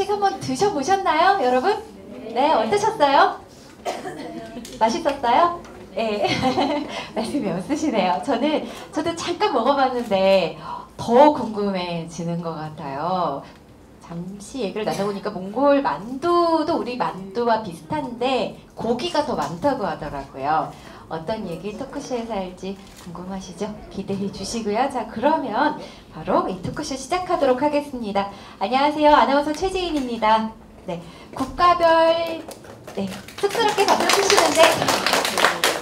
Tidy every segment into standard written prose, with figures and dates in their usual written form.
음식 한번 드셔보셨나요, 여러분? 네, 어떠셨어요? 맛있었어요? 네. 말씀이 없으시네요. 저도 잠깐 먹어봤는데 더 궁금해지는 것 같아요. 잠시 얘기를 나눠보니까 몽골 만두도 우리 만두와 비슷한데 고기가 더 많다고 하더라고요. 어떤 얘기 토크쇼에서 할지 궁금하시죠? 기대해 주시고요. 자, 그러면 바로 이 토크쇼 시작하도록 하겠습니다. 안녕하세요. 아나운서 최지인입니다. 네, 국가별 쑥스럽게 박수 치시는데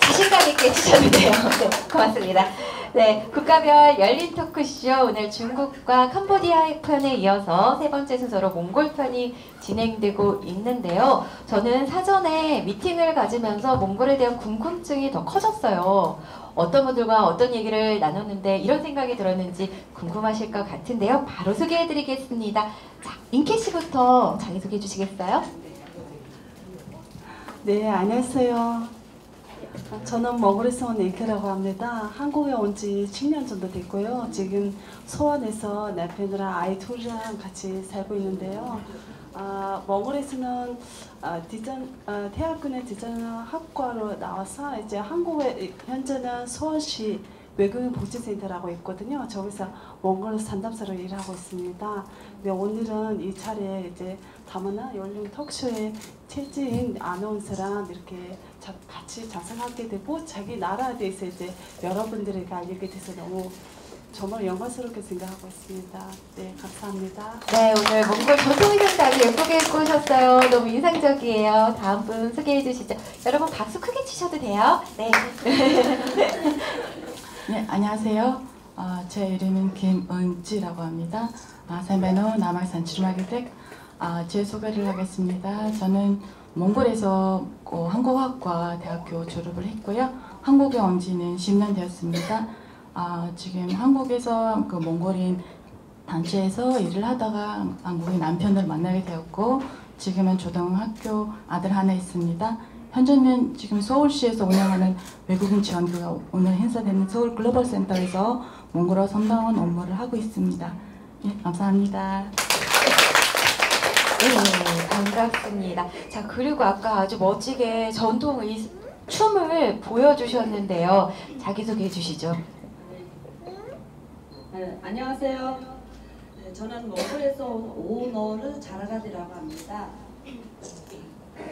자신감 있게 해주셨는데요. 네, 고맙습니다. 네, 국가별 열린 토크쇼 오늘 중국과 캄보디아 편에 이어서 세 번째 순서로 몽골 편이 진행되고 있는데요. 저는 사전에 미팅을 가지면서 몽골에 대한 궁금증이 더 커졌어요. 어떤 분들과 어떤 얘기를 나눴는데 이런 생각이 들었는지 궁금하실 것 같은데요. 바로 소개해드리겠습니다. 자, 인케 씨부터 자기소개해 주시겠어요? 네, 안녕하세요. 저는 몽골에서 온 인케라고 합니다. 한국에 온 지 10년 정도 됐고요. 지금 소원에서 남편이랑 아이 둘이랑 같이 살고 있는데요. 몽골에서는 대학교는 디자인 학과로 나와서 이제 한국에 현재는 서울시 외국인 복지센터라고 있거든요. 저기서 몽골 상담사로 일하고 있습니다. 근데 오늘은 이 차례 이제 다문화 열린 톡쇼에 최지인 아나운서랑 이렇게 같이 자상하게 되고 자기 나라에 대해서 이제 여러분들에게 알리게 돼서 너무 정말 영광스럽게 생각하고 있습니다. 네, 감사합니다. 네, 오늘 몽골 전통 의상도 아주 예쁘게 입고 오셨어요. 너무 인상적이에요. 다음 분 소개해 주시죠. 여러분 박수 크게 치셔도 돼요. 네. 네, 안녕하세요. 제 이름은 김은지라고 합니다. 삶에는 남아산 지루마기댁 제 소개를 하겠습니다. 저는 몽골에서 한국학과 대학교 졸업을 했고요. 한국에 온 지는 10년 되었습니다. 지금 한국에서 그 몽골인 단체에서 일을 하다가 한국인 남편을 만나게 되었고 지금은 초등학교 아들 하나 있습니다. 현재는 지금 서울시에서 운영하는 외국인 지원교가 오늘 행사되는 서울 글로벌 센터에서 몽골어 선당원 업무를 하고 있습니다. 네, 감사합니다. 네, 반갑습니다. 자, 그리고 아까 아주 멋지게 전통 춤을 보여주셨는데요. 자기소개해 주시죠. 네, 안녕하세요. 네, 저는 몽골에서 온 오너르 자라가디라고 합니다.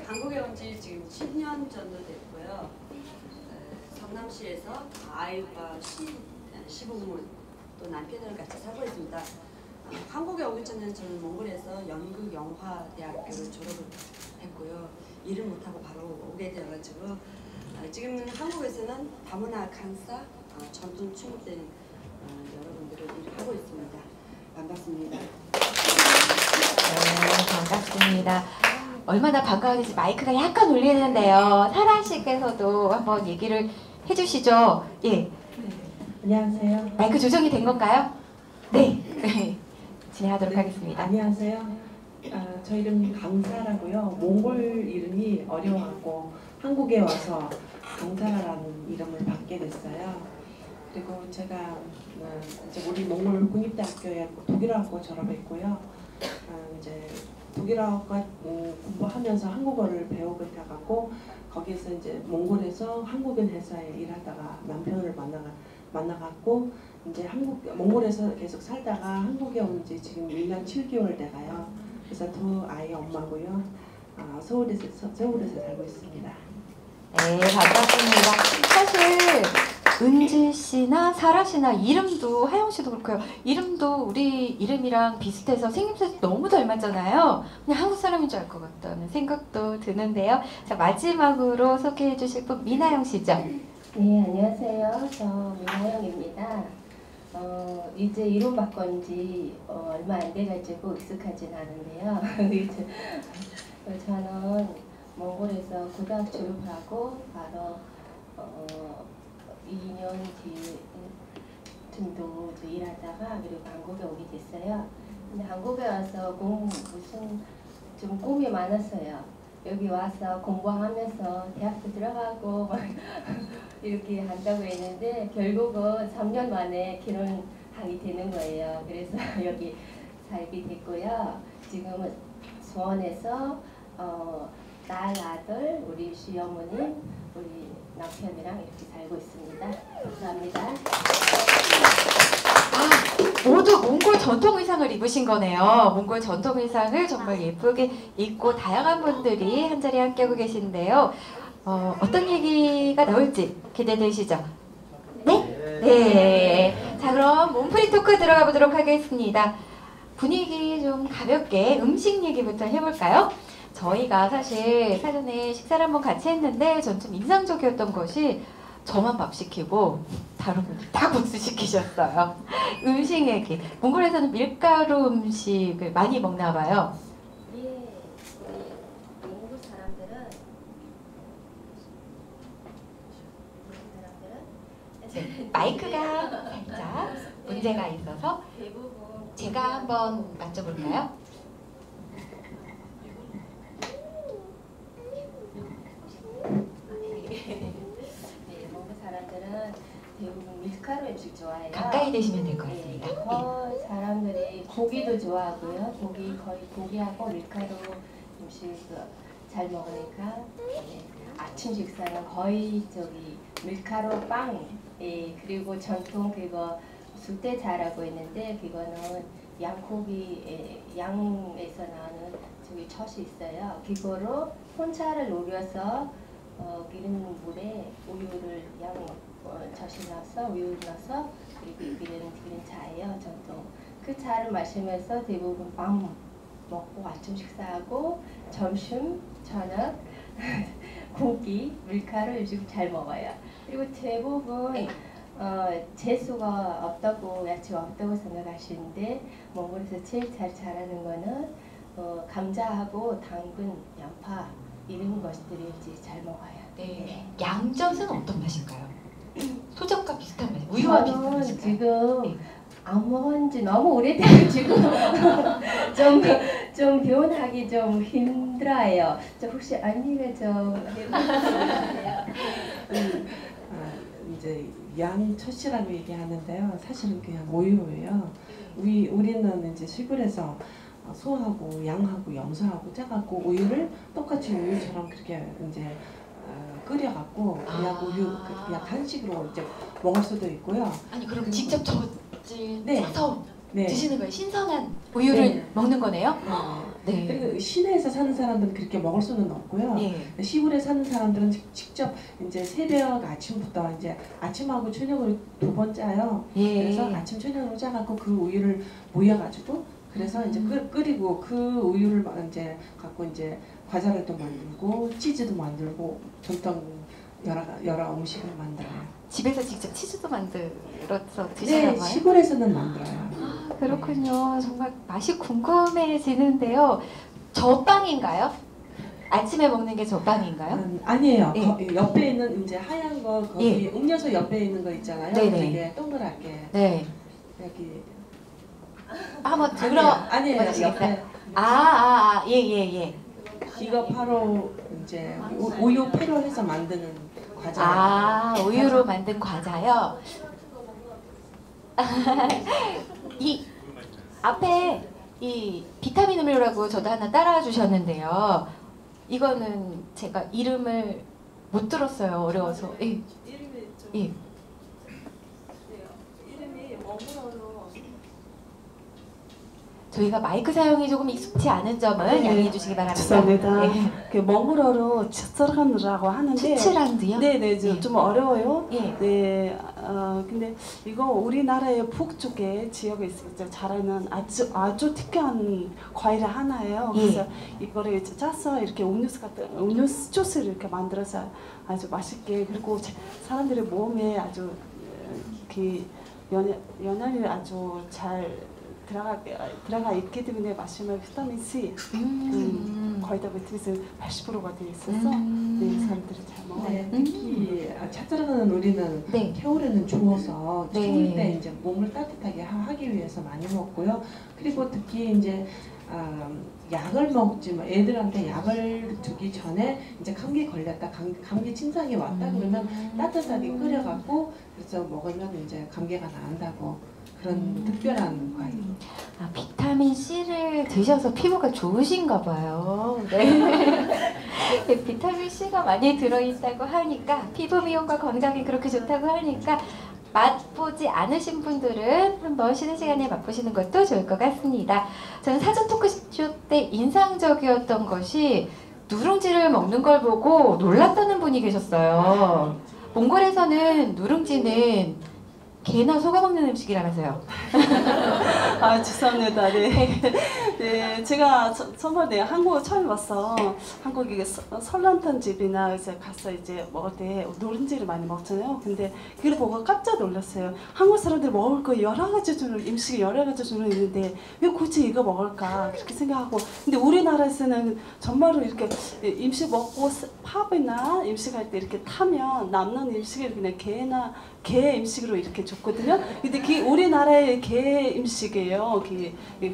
한국에 온 지 지금 10년 정도 됐고요. 성남시에서 아이와 시부모 또 남편이랑 같이 살고 있습니다. 한국에 오기 전에는 저는 몽골에서 연극영화대학교를 졸업을 했고요. 일을 못하고 바로 오게 되어가지고 지금 한국에서는 다문화 강사, 전통춤 등 여러분들을 일을 하고 있습니다. 반갑습니다. 네, 반갑습니다. 얼마나 반가운지 마이크가 약간 울리는데요. 사라 씨께서도 한번 얘기를 해주시죠. 예. 네, 안녕하세요. 마이크 조정이 된 건가요? 네. 진행하도록 하겠습니다. 안녕하세요. 저 이름 강사라고요. 몽골 이름이 어려워갖고 한국에 와서 강사라는 이름을 받게 됐어요. 그리고 제가 이제 우리 몽골 국립대학교에 독일어학과 졸업했고요. 이제 독일어학과 공부하면서 한국어를 배우고 있다가고 거기에서 이제 몽골에서 한국인 회사에 일하다가 남편을 만나갖고 이제 몽골에서 계속 살다가 한국에 온 지 지금 1년 7개월 돼가요. 그래서 두 아이 엄마고요. 서울에서 살고 있습니다. 네, 반갑습니다. 사실 은지 씨나 사라 씨나 이름도 하영 씨도 그렇고요. 이름도 우리 이름이랑 비슷해서 생김새 너무 닮았잖아요. 그냥 한국 사람인 줄 알 것 같다는 생각도 드는데요. 자, 마지막으로 소개해 주실 분 미나영 씨죠? 네, 안녕하세요. 저 민하영입니다. 이제 이름 바꾼 지 얼마 안 돼가지고 익숙하진 않은데요. 저는 몽골에서 고등학교 졸업하고 바로 2년 정도 일하다가 그리고 한국에 오게 됐어요. 근데 한국에 와서 좀 꿈이 많았어요. 여기 와서 공부하면서 대학도 들어가고 막 이렇게 한다고 했는데 결국은 3년 만에 결혼하게 되는 거예요. 그래서 여기 살게 됐고요. 지금은 수원에서 딸, 아들, 우리 시어머님, 우리 남편이랑 이렇게 살고 있습니다. 감사합니다. 모두 몽골 전통 의상을 입으신 거네요. 몽골 전통 의상을 정말 예쁘게 입고 다양한 분들이 한자리에 함께하고 계신데요. 어떤 얘기가 나올지 기대되시죠? 네? 네. 자, 그럼 몸풀이 토크 들어가 보도록 하겠습니다. 분위기 좀 가볍게 음식 얘기부터 해볼까요? 저희가 사실 사전에 식사를 한번 같이 했는데 전 좀 인상적이었던 것이 저만 밥 시키고 다른 분들 다 국수 시키셨어요. 음식 얘기. 몽골에서는 밀가루 음식을 많이 먹나 봐요. 예, 몽골 사람들은 마이크가 살짝 문제가 있어서 대부분 제가 한번 맞춰볼까요? 네, 몽골 사람들은 대부분 밀가루 음식 좋아해요. 가까이 대시면 될 것 네, 같습니다. 거의 사람들이 고기도 좋아하고요. 거의 고기하고 밀가루 음식 잘 먹으니까 네, 아침 식사는 거의 밀가루 빵, 예, 그리고 전통 그거 숫대자라고 있는데 그거는 양고기 양에서 나오는 젖이 있어요. 그거로 혼차를 녹여서 기름 물에 우유를 젖이 넣어서 우유 넣어서 그리고 기름 차예요. 전통. 그 차를 마시면서 대부분 빵 먹고 아침 식사하고 점심 저녁 고기 밀가루 음식 잘 먹어요. 그리고 대부분 재수가 없다고 야채가 없다고 생각하시는데 몽골에서 제일 잘 자라는 거는 감자하고 당근, 양파 이런 것들이 잘 먹어요. 네. 양젓은 어떤 맛인가요? 소젓과 비슷한 맛, 우유와 비슷한 저는 맛인가요? 지금 네. 안 먹은 지 너무 오래돼가지고 좀 표현하기 좀 힘들어요. 혹시 언니가 좀 해보세요. 이제 양초씨라고 얘기하는데요. 사실은 그냥 우유예요. 우리는 이제 시골에서 소하고 양하고 염소하고 짜갖고 우유를 똑같이 우유처럼 그렇게 이제 끓여갖고 그냥 우유 그냥 간식으로 이제 먹을 수도 있고요. 아니 그럼 직접 젖을 네. 짜서 네. 드시는 거예요? 신선한 우유를 네. 먹는 거네요? 네. 그리고 시내에서 사는 사람들은 그렇게 먹을 수는 없고요. 예. 시골에 사는 사람들은 직접 이제 새벽 아침부터 이제 아침하고 저녁을 두 번 짜요. 예. 그래서 아침 저녁으로 짜갖고 그 우유를 모여가지고 그래서 이제 끓이고 그 우유를 이제 갖고 이제 과자를 또 만들고 치즈도 만들고 전통 여러 음식을 만들어요. 집에서 직접 치즈도 만들어서 네, 드시나 봐요? 시골에서는 만들어요. 그렇군요. 정말 맛이 궁금해지는데요. 젖빵인가요? 아침에 먹는 게 젖빵인가요? 아니에요. 예. 옆에 있는 이제 하얀 거 거기 음료수 옆에 있는 거 있잖아요. 네네. 되게 동그랗게 네. 여기 한번 들어 아니에요. 보시겠어요? 옆에 예. 이거 바로 이제 우유 패로 해서 만드는 과자. 우유로 만든 과자요. 이 앞에 이 비타민 음료라고 저도 하나 따라 주셨는데요. 이거는 제가 이름을 못 들었어요. 어려워서. 예. 이름이 좀 예. 이름이 몽골어로 저희가 마이크 사용이 조금 익숙치 않은 점은 양해해 주시기 바랍니다. 죄송합니다. 예. 그 몽골어로 츠르간이라고 하는데 추츠란드요? 네네 좀 어려워요. 예. 네, 근데 이거 우리나라의 북쪽에 지역에 있을 자라는 아주 특이한 과일 하나예요. 예. 그래서 이거를 짜서 이렇게 음료수 주스를 이렇게 만들어서 아주 맛있게 그리고 사람들의 몸에 아주 그 연연이 아주 잘 들어가 있기 때문에 마시면 비타민 C 거의 다 비타민 80%가 되어 있어서 네, 사람들이 잘 먹어요. 네, 특히 찻자르는 우리는 네. 겨울에는 추워서 네. 추울 때 이제 몸을 따뜻하게 하기 위해서 많이 먹고요. 그리고 특히 이제 약을 먹지만 애들한테 약을 주기 전에 이제 감기 걸렸다 감기 증상이 왔다 그러면 따뜻하게 끓여갖고 그래서 먹으면 이제 감기가 나은다고 그런 특별한 과일. 아, 비타민 C를 드셔서 피부가 좋으신가 봐요. 네. 네, 비타민 C가 많이 들어있다고 하니까 피부 미용과 건강에 그렇게 좋다고 하니까 맛보지 않으신 분들은 한번 쉬는 시간에 맛보시는 것도 좋을 것 같습니다. 저는 사전 토크쇼 때 인상적이었던 것이 누룽지를 먹는 걸 보고 놀랐다는 분이 계셨어요. 몽골에서는 누룽지는 개나 소가 먹는 음식이라면서요. 아, 죄송합니다. 네. 네, 제가 저번에 한국 처음 와서 한국에 설렁탕 집이나 이제 가서 이제 먹을 때 누룽지를 많이 먹잖아요. 근데 그걸 보고 깜짝 놀랐어요. 한국 사람들 먹을 거 여러 가지 주는 음식이 여러 가지 주는 있는데 왜 굳이 이거 먹을까 그렇게 생각하고. 근데 우리나라에서는 정말로 이렇게 음식 먹고 팝이나 음식할 때 이렇게 타면 남는 음식을 그냥 게 음식으로 이렇게 줬거든요. 근데 그 우리나라의 게 음식이에요.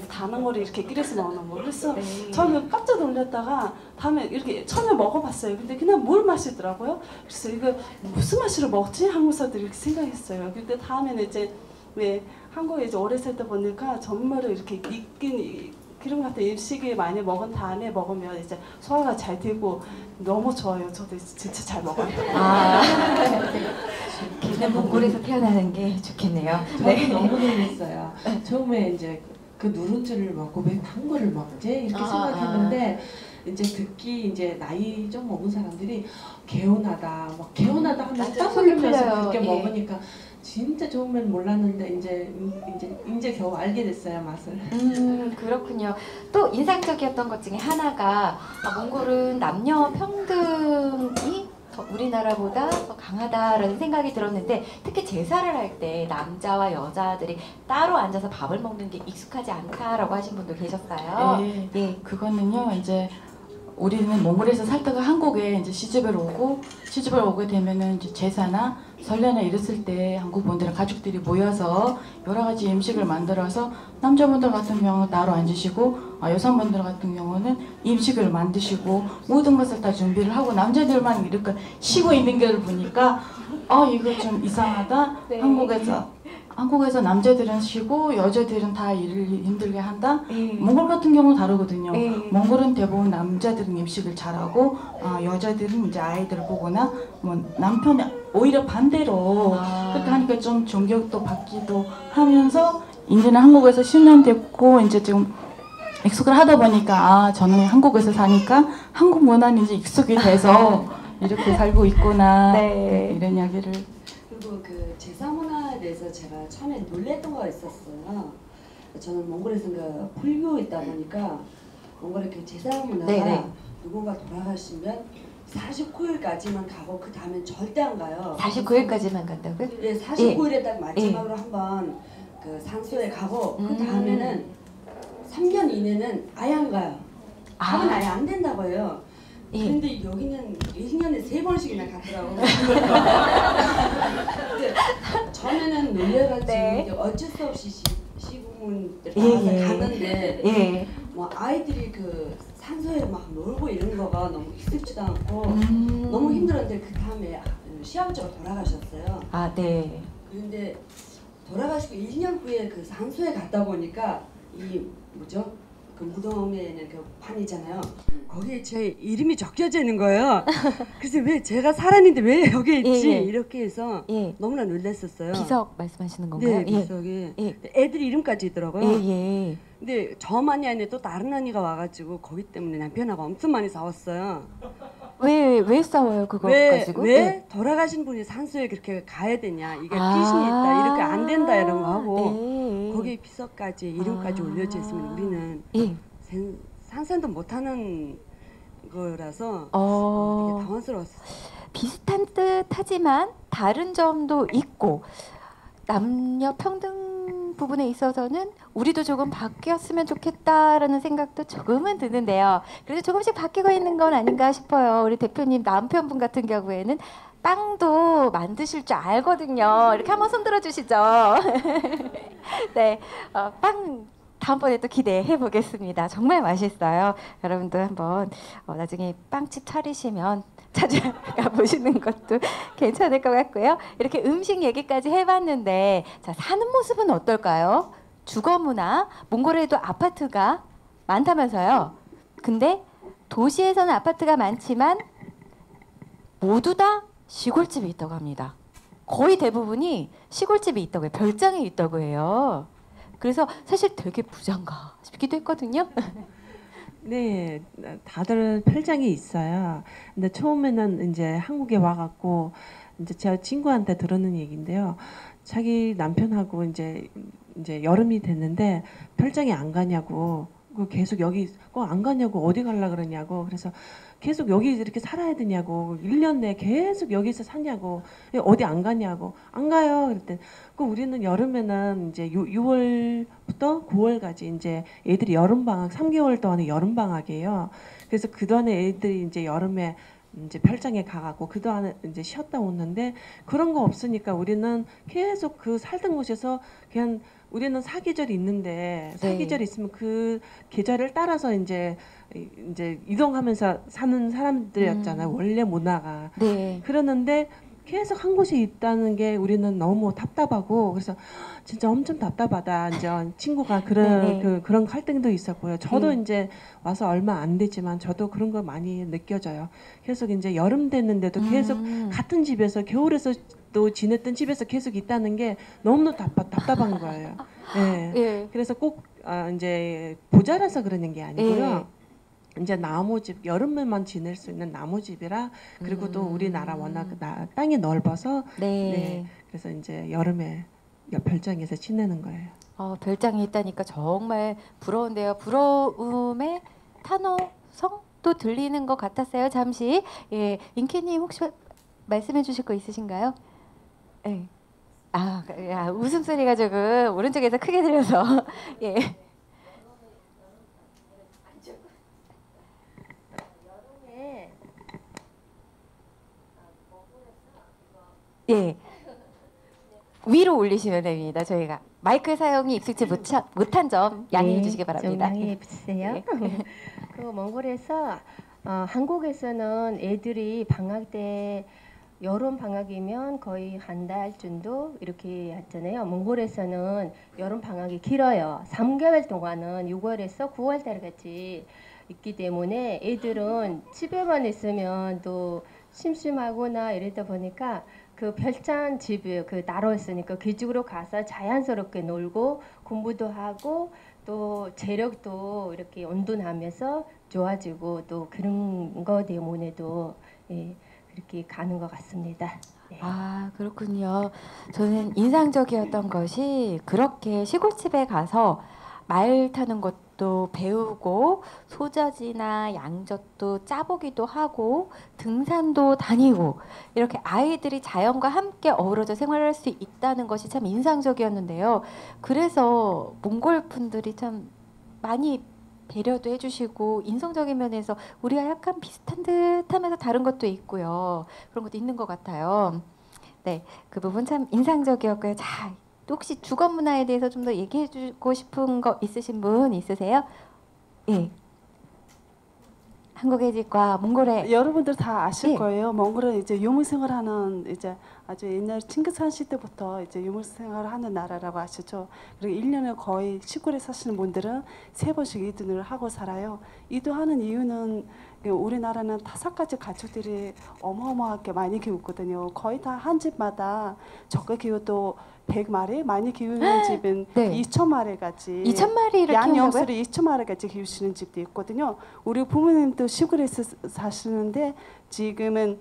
다른 거를 이렇게 끓여서 먹는 거. 그래서 저는 깜짝 놀랐다가 다음에 이렇게 처음에 먹어봤어요. 근데 그냥 물 맛이더라고요. 그래서 이거 무슨 맛으로 먹지? 한국 사람들이 이렇게 생각했어요. 근데 다음에는 이제 한국에 이제 오래 살다 보니까 정말로 이렇게 그런 것 같은 음식을 많이 먹은 다음에 먹으면 이제 소화가 잘 되고 너무 좋아요. 저도 진짜 잘 먹어요. 아, 걔는 몽골에서 태어나는 게 좋겠네요. 저도 너무 놀랐어요. 처음에 이제 그 누룽지를 먹고 왜 단 거를 먹지 이렇게 생각했는데 이제 듣기 이제 나이 좀 먹은 사람들이 개운하다, 막 개운하다 하면서 땀 흘리면서 그렇게 먹으니까 진짜 좋은 면 몰랐는데 이제 겨우 알게 됐어요, 맛을. 그렇군요. 또 인상적이었던 것 중에 하나가 몽골은 남녀 평등이 우리나라보다 더 강하다라는 생각이 들었는데 특히 제사를 할 때 남자와 여자들이 따로 앉아서 밥을 먹는 게 익숙하지 않다라고 하신 분도 계셨어요. 네, 예. 그거는요 이제 우리는 몽골에서 살다가 한국에 이제 시집을 오게 되면은 이제 제사나 설레나 이랬을 때 한국 분들 가족들이 모여서 여러 가지 음식을 만들어서 남자분들 같은 경우는 따로 앉으시고 여성분들 같은 경우는 음식을 만드시고 모든 것을 다 준비를 하고 남자들만 이렇게 쉬고 있는 걸 보니까 이거 좀 이상하다. 네. 한국에서 남자들은 쉬고 여자들은 다 일을 힘들게 한다. 예. 몽골 같은 경우는 다르거든요. 예. 몽골은 대부분 남자들은 음식을 잘하고 여자들은 이제 아이들을 보거나 뭐 남편이 오히려 반대로 그렇게 하니까 좀 종교도 받기도 하면서 이제는 한국에서 10년 됐고 이제 지금 익숙을 하다 보니까 저는 한국에서 사니까 한국 문화는 이제 익숙이 돼서 이렇게 살고 있구나. 네. 이런 이야기를. 그리고 그 제사 문화에 대해서 제가 처음에 놀랬던 거가 있었어요. 저는 몽골에서 그 불교 있다 보니까 몽골의 그 제사 문화가 네네. 누군가 돌아가시면 49일까지만 가고 그 다음엔 절대 안 가요. 49일까지만 간다고요? 예, 49일에 딱 마지막으로 한번 그 산소에 가고 그 다음에는 3년 이내는 아예 안 가요. 가면 아예 안 된다고 해요. 예. 근데 여기는 1년에 3번씩이나 가더라고요. 근데 처음에는 놀래가지고 네. 어쩔 수 없이 시부모님들 나와서 가는데 뭐 아이들이 그 산소에 막 놀고 이런 거가 너무 익숙지도 않고 너무 힘들었는데 그 다음에 시아버지가 돌아가셨어요. 아, 네. 그런데 돌아가시고 1년 후에 그 산소에 갔다 보니까 이 뭐죠? 그 무덤에는 그 판이잖아요. 거기에 제 이름이 적혀져 있는 거예요. 그래서 왜 제가 살았는데 왜 여기 있지? 이렇게 해서 너무나 놀랐었어요. 비석 말씀하시는 건가요? 네, 비석이. 애들 이름까지 있더라고요. 근데 저만이 아니라 또 다른 언니가 와가지고 거기 때문에 남편하고 엄청 많이 싸웠어요. 왜 싸워요 그거 가지고? 왜 돌아가신 분이 산소에 그렇게 가야 되냐? 이게 귀신이 있다. 이렇게 안 된다 이런 거 하고 거기에 비석까지 이름까지 올려져 있으면 우리는 상상도 못하는 거라서 되게 당황스러웠어요. 비슷한 듯하지만 다른 점도 있고 남녀 평등 부분에 있어서는 우리도 조금 바뀌었으면 좋겠다라는 생각도 조금은 드는데요. 그래도 조금씩 바뀌고 있는 건 아닌가 싶어요. 우리 대표님 남편분 같은 경우에는 빵도 만드실 줄 알거든요. 이렇게 한번 손들어 주시죠. 네, 빵 다음번에 또 기대해 보겠습니다. 정말 맛있어요. 여러분도 한번 나중에 빵집 차리시면 찾아가 보시는 것도 괜찮을 것 같고요. 이렇게 음식 얘기까지 해봤는데 자, 사는 모습은 어떨까요? 주거 문화, 몽골에도 아파트가 많다면서요. 근데 도시에서는 아파트가 많지만 모두 다 시골집이 있다고 합니다. 거의 대부분이 시골집이 있다고 해요. 별장이 있다고 해요. 그래서 사실 되게 부자인가 싶기도 했거든요. 네, 다들 별장이 있어요. 근데 처음에는 이제 한국에 와갖고 이제 제가 친구한테 들었는 얘기인데요. 자기 남편하고 이제 여름이 됐는데 별장에 안 가냐고. 그 계속 여기 안 가냐고 어디 갈라 그러냐고. 그래서 계속 여기 이렇게 살아야 되냐고. 1년 내에 계속 여기서 사냐고. 어디 안 가냐고. 안 가요. 그랬더니 그 우리는 여름에는 이제 6월부터 9월까지 이제 애들이 여름 방학 3개월 동안의 여름 방학이에요. 그래서 그동안에 애들이 이제 여름에 이제 별장에 가갖고 그동안에 이제 쉬었다 오는데 그런 거 없으니까 우리는 계속 그 살던 곳에서 그냥 우리는 사계절이 있는데 사계절이 있으면 그 계절을 따라서 이제 이동하면서 사는 사람들이었잖아요. 원래 문화가. 네. 그러는데 계속 한 곳에 있다는 게 우리는 너무 답답하고 그래서 진짜 엄청 답답하다. 이제 친구가 그런 갈등도 있었고요. 저도 이제 와서 얼마 안 되지만 저도 그런 걸 많이 느껴져요. 계속 이제 여름 됐는데도 계속 같은 집에서 겨울에서 또 지냈던 집에서 계속 있다는 게 너무 답답한 거예요. 네. 예. 그래서 꼭 이제 부자라서 그러는 게 아니고요. 이제 나무집 여름에만 지낼 수 있는 나무집이라 그리고 또 우리나라 워낙 땅이 넓어서 네. 그래서 이제 여름에 별장에서 지내는 거예요. 별장이 있다니까 정말 부러운데요. 부러움의 탄호성도 들리는 것 같았어요. 잠시 예, 인케님 혹시 말씀해 주실 거 있으신가요? 네. 웃음소리가 조금 오른쪽에서 크게 들려서 예. 예. 위로 올리시면 됩니다. 저희가 마이크 사용이 익숙지 못한 점 양해해 주시기 바랍니다. 좀 양해해 주세요. 그 몽골에서 한국에서는 애들이 방학 때 여름 방학이면 거의 한 달 정도 이렇게 했잖아요. 몽골에서는 여름 방학이 길어요. 3개월 동안은 6월에서 9월 달까지 있기 때문에 애들은 집에만 있으면 또 심심하거나 이러다 보니까 그 별장 집에 그 따로 있으니까 그 집으로 가서 자연스럽게 놀고 공부도 하고 또 체력도 이렇게 운동하면서 좋아지고 또 그런 거 때문에도 예, 그렇게 가는 것 같습니다. 네. 그렇군요. 저는 인상적이었던 것이 그렇게 시골집에 가서 말 타는 것도 배우고 소젖이나 양젖도 짜보기도 하고 등산도 다니고 이렇게 아이들이 자연과 함께 어우러져 생활할 수 있다는 것이 참 인상적이었는데요. 그래서 몽골 분들이 참 많이 배려도 해주시고 인성적인 면에서 우리가 약간 비슷한 듯하면서 다른 것도 있고요. 그런 것도 있는 것 같아요. 네, 그 부분 참 인상적이었고요. 자, 혹시 주거 문화에 대해서 좀 더 얘기해주고 싶은 거 있으신 분 있으세요? 예. 한국의 집과 몽골의 여러분들 다 아실 예. 거예요. 몽골은 이제 유목생활하는 이제 아주 옛날 칭기스칸 시대부터 이제 유목생활하는 나라라고 아시죠? 그리고 1년에 거의 시골에 사시는 분들은 3번씩 이동을 하고 살아요. 이동하는 이유는 우리나라는 5가지 가축들이 어마어마하게 많이 키우거든요. 거의 다 한 집마다 적게 키워도 100마리, 많이 키우는 집은 네. 2,000마리까지 2,000마리를 양염소를 2,000마리까지 키우시는 집도 있거든요. 우리 부모님도 시골에서 사시는데 지금은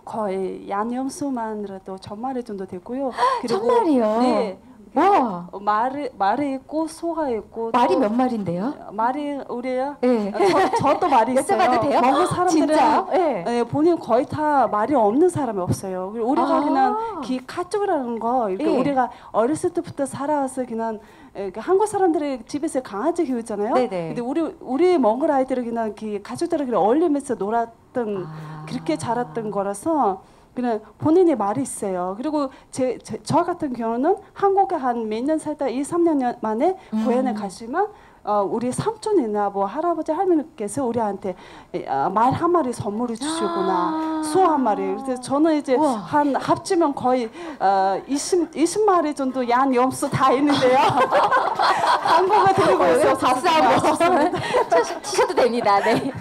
거의 양염소만으로도 1,000마리 정도 되고요. 그리고 1,000마리요? 네. 와. 말이 있고 소가 있고 말이 몇 마리인데요? 말이 우리요? 예. 저도 말이 있어요. 여쭤봐도 돼요? 몽골 사람들은 진짜요? 예. 본인 거의 다 말이 없는 사람이 없어요. 우리가 그냥 가축이라는 거 이렇게 예. 우리가 어렸을 때부터 살아와서 그냥 한국 사람들이 집에서 강아지 키우잖아요. 네네. 근데 우리 몽골 아이들은 그냥 가족들이랑 어울리면서 놀았던 그렇게 자랐던 거라서 그냥 본인의 말이 있어요. 그리고 저 같은 경우는 한국에 한 몇 년 살다 2, 3년 만에 고향에 가시면 우리 삼촌이나 뭐 할아버지 할머니께서 우리한테 말 한 마리 선물을 주시거나 소 한 마리. 그래서 저는 이제 우와. 한 합치면 거의 20마리 정도 양 염소 다 있는데요. 한국에 데리고 있어서 박수 한번 치셔도 됩니다. 네.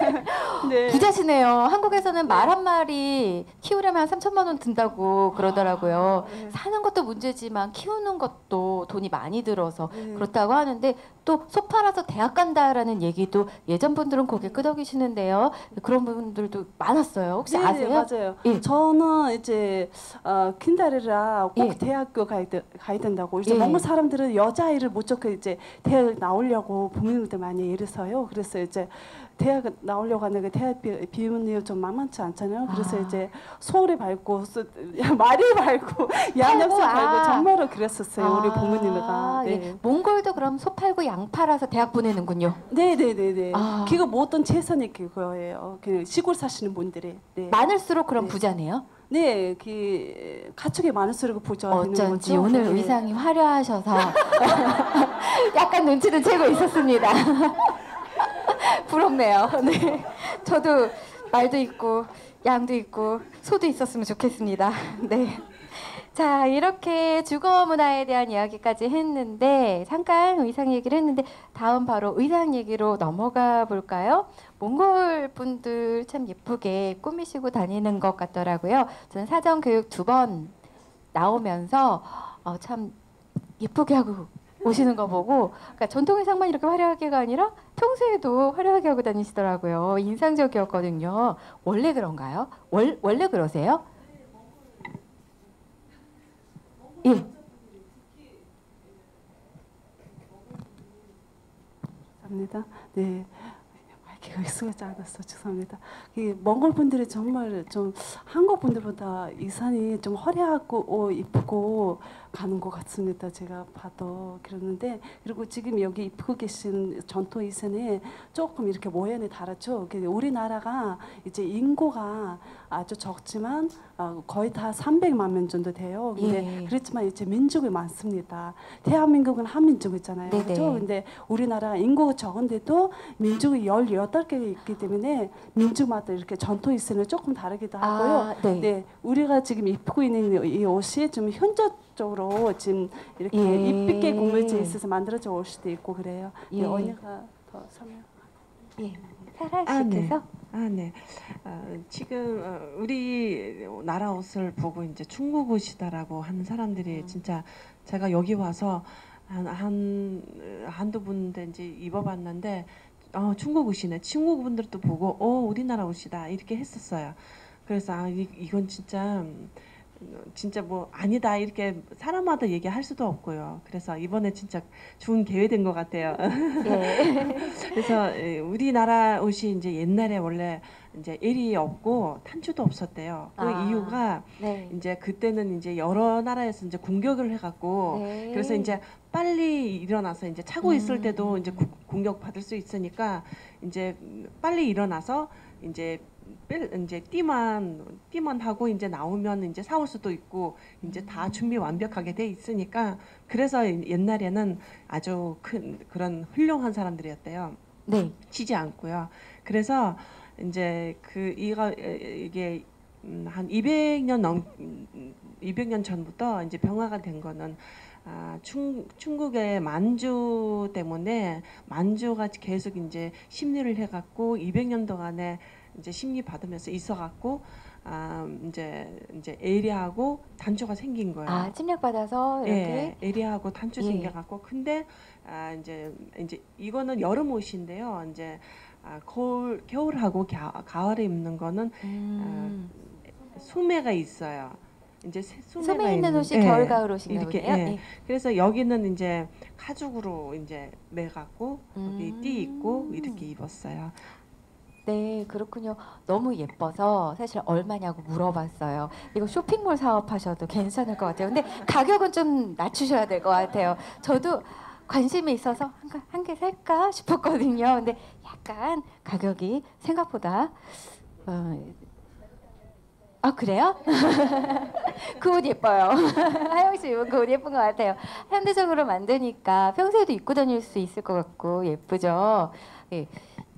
네. 부자시네요. 한국에서는 말 한 마리 키우려면 한 3천만 원 든다고 그러더라고요. 네. 사는 것도 문제지만 키우는 것도 돈이 많이 들어서 네. 그렇다고 하는데 또 소 팔아서 대학 간다라는 얘기도 예전 분들은 고개 끄덕이시는데요. 그런 분들도 많았어요. 혹시 네, 아세요? 맞아요. 예. 저는 이제 킨다리라 꼭 예. 대학교 가야 된다고. 이제 예. 몽골 사람들은 여자아이를 무조건 이제 대학 나오려고 부모님들 많이 이래서요. 그래서 이제 대학 나오려고 하는 게 대학 비용이 좀 만만치 않잖아요. 그래서 아. 이제 소를 밟고 말이 밟고 양념소 밟고 정말로 그랬었어요. 우리 부모님과. 예. 네. 몽골도 그럼 소 팔고 양 팔아서 대학 보내는군요. 네네네네. 아. 그거 모든 재산이 그거예요. 그 시골 사시는 분들이. 네. 많을수록 그럼 네. 부자네요. 네, 그 가축이 많을수록 부자가 되는 어쩐지 거죠. 오늘 네. 의상이 화려하셔서 약간 눈치는 채고 있었습니다. 부럽네요. 네, 저도 말도 있고 양도 있고 소도 있었으면 좋겠습니다. 네. 자, 이렇게 주거 문화에 대한 이야기까지 했는데 잠깐 의상 얘기를 했는데 다음 바로 의상 얘기로 넘어가 볼까요? 몽골 분들 참 예쁘게 꾸미시고 다니는 것 같더라고요. 저는 사전 교육 2번 나오면서 참 예쁘게 하고 오시는 거 보고 그러니까 전통 의상만 이렇게 화려하게가 아니라 평소에도 화려하게 하고 다니시더라고요. 인상적이었거든요. 원래 그런가요? 원래 그러세요? 예. 감사합니다. 네. 마이크가 익숙하지 않았어. 죄송합니다. 이 몽골 분들이 정말 좀 한국 분들보다 의상이 좀 화려하고 이쁘고 가는 것 같습니다. 제가 봐도 그러는데 그리고 지금 여기 입고 계신 전통 의상에 조금 이렇게 모양이 다르죠. 우리나라가 이제 인구가 아주 적지만 거의 다 300만 명 정도 돼요. 근데 예. 그렇지만 이제 민족이 많습니다. 대한민국은 한민족이잖아요. 네네. 그렇죠? 근데 우리나라 인구가 적은데도 민족이 18개가 있기 때문에 민족마다 이렇게 전통 의상을 조금 다르기도 하고요. 네. 네, 우리가 지금 입고 있는 이 옷이 좀 현저적으로 지금 이렇게 예. 이쁘게 구매져 있어서 만들어져 올 수도 있고 그래요. 예. 네, 언니가 더 설명. 예. 사라 아, 네. 씨께서 네. 지금 우리 나라 옷을 보고 이제 중국 옷이다라고 하는 사람들이 진짜 제가 여기 와서 한두 군데 이제 입어봤는데 중국 옷이네. 중국 분들도 보고 우리나라 옷이다 이렇게 했었어요. 그래서 이건 진짜 뭐 아니다 이렇게 사람마다 얘기할 수도 없고요. 그래서 이번에 진짜 좋은 기회 된 것 같아요. 예. 그래서 우리나라 옷이 이제 옛날에 원래 이제 엘이 없고 탄주도 없었대요. 그 이유가 네. 이제 그때는 이제 여러 나라에서 이제 공격을 해갖고 네. 그래서 이제 빨리 일어나서 이제 차고 있을 때도 이제 공격 받을 수 있으니까 이제 빨리 일어나서 이제 띠만 하고 이제 나오면 이제 사올 수도 있고 이제 다 준비 완벽하게 돼 있으니까 그래서 옛날에는 아주 큰 그런 훌륭한 사람들이었대요. 네. 치지 않고요. 그래서 이제 이게 한 200년 전부터 이제 병화가 된 거는 중국의 만주 때문에 만주가 계속 이제 심리를 해갖고 200년 동안에 이제 심리 받으면서 있어갖고 이제 에리하고 단초가 생긴 거예요. 침략 받아서 이렇게 예, 에리하고 단초 예. 생겨갖고 근데 이제 이거는 여름 옷인데요. 이제 겨울하고 가을에 입는 거는 소매가 있어요. 이제 소매 있는 옷이 예, 겨울 가을 옷인가 이렇게, 보네요. 예. 예. 그래서 여기는 이제 가죽으로 이제 매갖고 여기 띠 있고 이렇게 입었어요. 네, 그렇군요. 너무 예뻐서 사실 얼마냐고 물어봤어요. 이거 쇼핑몰 사업하셔도 괜찮을 것 같아요. 근데 가격은 좀 낮추셔야 될 것 같아요. 저도 관심이 있어서 한 개 살까 싶었거든요. 근데 약간 가격이 생각보다 아 그래요? 그 옷 예뻐요. 하영 씨 입은 그 옷 예쁜 것 같아요. 현대적으로 만드니까 평소에도 입고 다닐 수 있을 것 같고 예쁘죠. 예.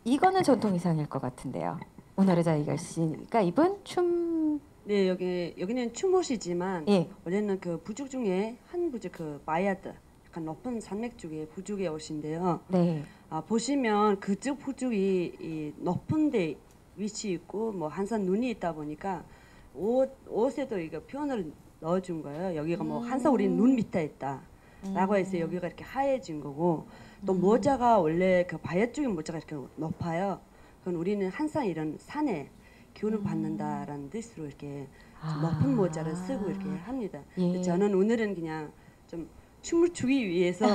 이거는 전통 의상일 것 같은데요. 오늘의 자이가 씨가 입은 춤. 네, 여기는 추못이지만 예. 원래는 그 부족 중에 한 부족 그 마야드 약간 높은 산맥 쪽에 부족의 옷인데요. 네. 보시면 그쪽 부족이 이 높은 데 위치 있고 뭐 한산 눈이 있다 보니까 옷에도 이거 표현을 넣어준 거예요. 여기가 뭐 한산 우리는 눈 밑에 있다라고 해서 여기가 이렇게 하얘진 거고 또 모자가 원래 그 바야 쪽의 모자가 이렇게 높아요. 그건 우리는 한산 이런 산에 기운을 받는다라는 뜻으로 이렇게 좀 높은 모자를 쓰고 이렇게 합니다. 근데 저는 오늘은 그냥 좀 춤을 추기 위해서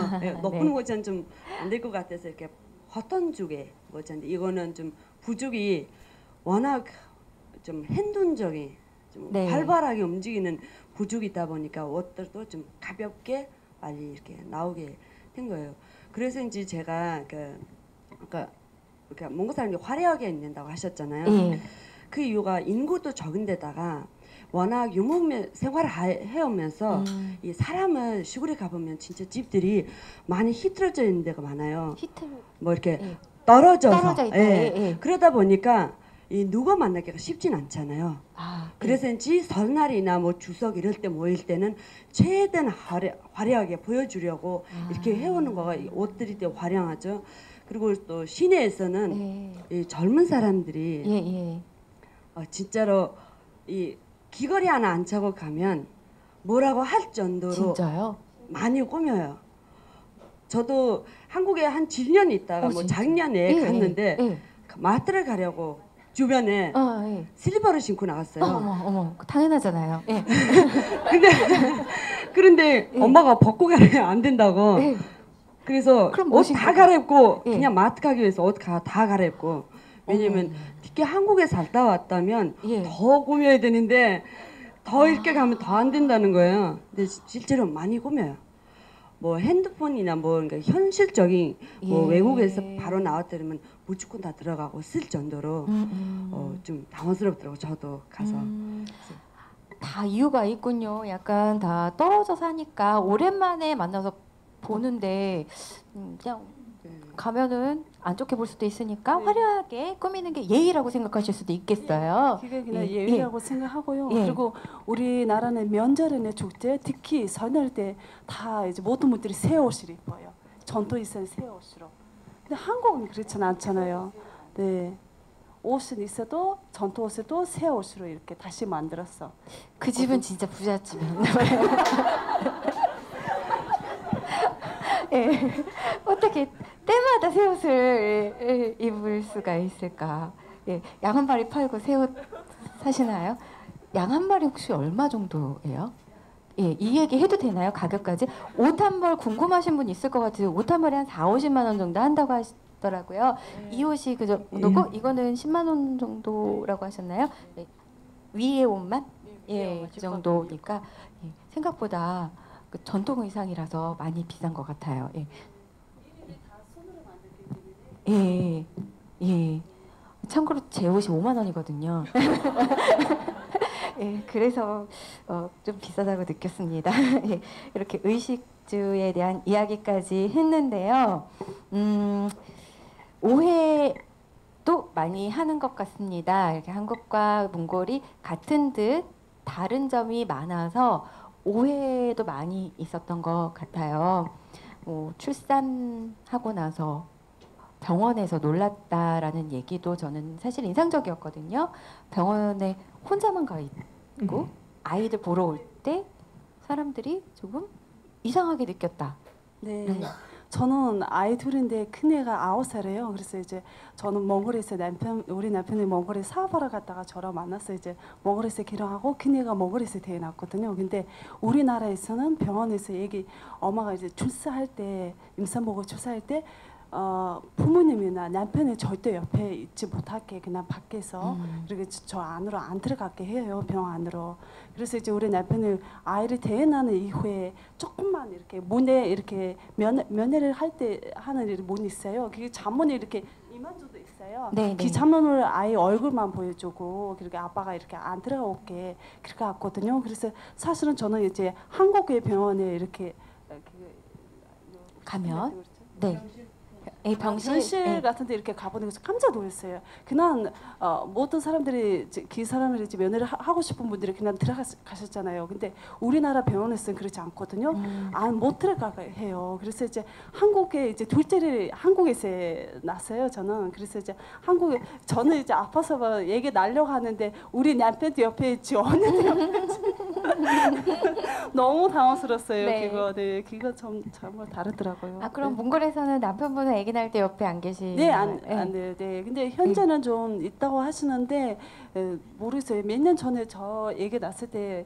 높은 네. 모자는 좀 안 될 것 같아서 이렇게 허던 쪽의 모자인데 이거는 좀 부족이 워낙 좀 행동적인 좀 네. 활발하게 움직이는 부족이다 보니까 옷들도 좀 가볍게 빨리 이렇게 나오게 된 거예요. 그래서인지 제가 그러니까 몽골 사람들이 화려하게 입는다고 하셨잖아요. 예. 그 이유가 인구도 적은데다가 워낙 유목 생활을 해오면서 이 사람을 시골에 가보면 진짜 집들이 많이 휘뚤어져 있는 데가 많아요. 히트. 뭐 이렇게 예. 떨어져서 떨어져 있다. 예. 예. 그러다 보니까 이 누가 만나기가 쉽진 않잖아요. 아, 그래서인지 설날이나 뭐 추석 이럴 때 모일 때는 최대한 화려하게 보여주려고 이렇게 해오는 거가 이 옷들이 되게 화려하죠. 그리고 또 시내에서는 예. 이 젊은 사람들이 예. 진짜로 이 귀걸이 하나 안 차고 가면 뭐라고 할 정도로 진짜요? 많이 꾸며요. 저도 한국에 한 7년 있다가 뭐 진짜? 작년에 갔는데 예. 그 마트를 가려고 주변에 예. 슬리퍼를 신고 나갔어요. 어머, 당연하잖아요. 예. 그런데 예. 엄마가 벗고 가면 안 된다고. 예. 그래서 그럼 옷 무엇인 다 거예요? 갈아입고 예. 그냥 마트 가기 위해서 옷 다 갈아입고. 왜냐면 특히 한국에 살다 왔다면 예. 더 꾸며야 되는데 더 이렇게 가면 더 안 된다는 거예요. 근데 실제로 많이 꾸며요. 뭐 핸드폰이나 뭐 그러니까 현실적인 뭐 예. 외국에서 바로 나왔다면 무조건 다 들어가고 쓸 정도로 좀 당황스럽더라고 저도 가서. 다 이유가 있군요. 약간 다 떨어져 사니까 오랜만에 만나서 보는데 그냥 가면은 안 좋게 볼 수도 있으니까 화려하게 꾸미는 게 예의라고 생각하실 수도 있겠어요. 그게 그냥 예. 예의라고 생각하고요. 예. 그리고 우리나라는 명절이나 축제, 특히 설날 때 다 이제 모든 분들이 새 옷을 입어요. 전통 있어요, 새 옷으로. 근데 한국은 그렇진 않잖아요. 네, 옷은 있어도 전통 옷도 새 옷으로 이렇게 다시 만들었어. 그 집은 진짜 부잣집이었나 예. 어떻게 때마다 새 옷을 입을 수가 있을까? 예. 양 한 마리 팔고 새 옷 사시나요? 양 한 마리 혹시 얼마 정도예요? 예, 이 얘기 해도 되나요? 가격까지? 옷 한 벌 궁금하신 분 있을 것 같아요. 옷 한 벌이 한 4, 50만 원 정도 한다고 하시더라고요. 이 옷이 그 정도고 이거는 10만 원 정도라고 하셨나요? 예. 위에 옷만? 예, 그 정도니까 예, 생각보다 그 전통 의상이라서 많이 비싼 것 같아요. 예. 예. 참고로 제 옷이 5만 원이거든요. 예, 그래서 좀 비싸다고 느꼈습니다. 예, 이렇게 의식주에 대한 이야기까지 했는데요. 오해도 많이 하는 것 같습니다. 이렇게 한국과 몽골이 같은 듯 다른 점이 많아서 오해도 많이 있었던 것 같아요. 출산하고 나서 병원에서 놀랐다라는 얘기도 저는 사실 인상적이었거든요. 병원에 혼자만 가 있고 아이들 보러 올 때 사람들이 조금 이상하게 느꼈다. 네. 저는 아이 둘인데 큰애가 9살이에요. 그래서 이제 저는 몽골에서 우리 남편이 몽골에 사업하러 갔다가 저랑 만나서 이제 몽골에서 결혼하고 큰애가 몽골에서 태어났거든요. 근데 우리나라에서는 병원에서 엄마가 이제 출산할 때 임산부고 출산할 때 부모님이나 남편이 절대 옆에 있지 못하게 그냥 밖에서 그리고 저 안으로 안 들어가게 해요. 병원 안으로. 그래서 이제 우리 남편은 아이를 태어나는 이후에 조금만 이렇게 문에 이렇게 면회를 할 때 하는 문이 있어요. 그게 잠문이 이렇게 이만저도 있어요. 있어요. 네, 네. 기차문을 아예 얼굴만 보여주고 그렇게 아빠가 이렇게 안 들어오게 그렇게 왔거든요. 그래서 사실은 저는 이제 한국의 병원에 이렇게 가면 네. 병실 병실 같은데 이렇게 가보는 것이 깜짝 놀랐어요. 그냥 모든 사람들이 사람들이 이제 면회를 하고 싶은 분들이 그냥 들어가셨잖아요. 근데 우리나라 병원에서는 그렇지 않거든요. 못 들어가게 해요. 그래서 이제 한국에 이제 둘째를 한국에서 낳았어요. 저는 그래서 이제 한국에 저는 이제 아파서 막 얘기 날려고 하는데 우리 남편도 옆에 있지 언니도 옆에 있지. 너무 당황스러웠어요. 네. 그거 정말 다르더라고요. 그럼 네. 몽골에서는 남편분은 아기 낳을 때 옆에 안 계시나요? 네, 네. 근데 현재는 좀 있다고 하시는데 모르겠어요. 몇 년 전에 저 얘기 났을 때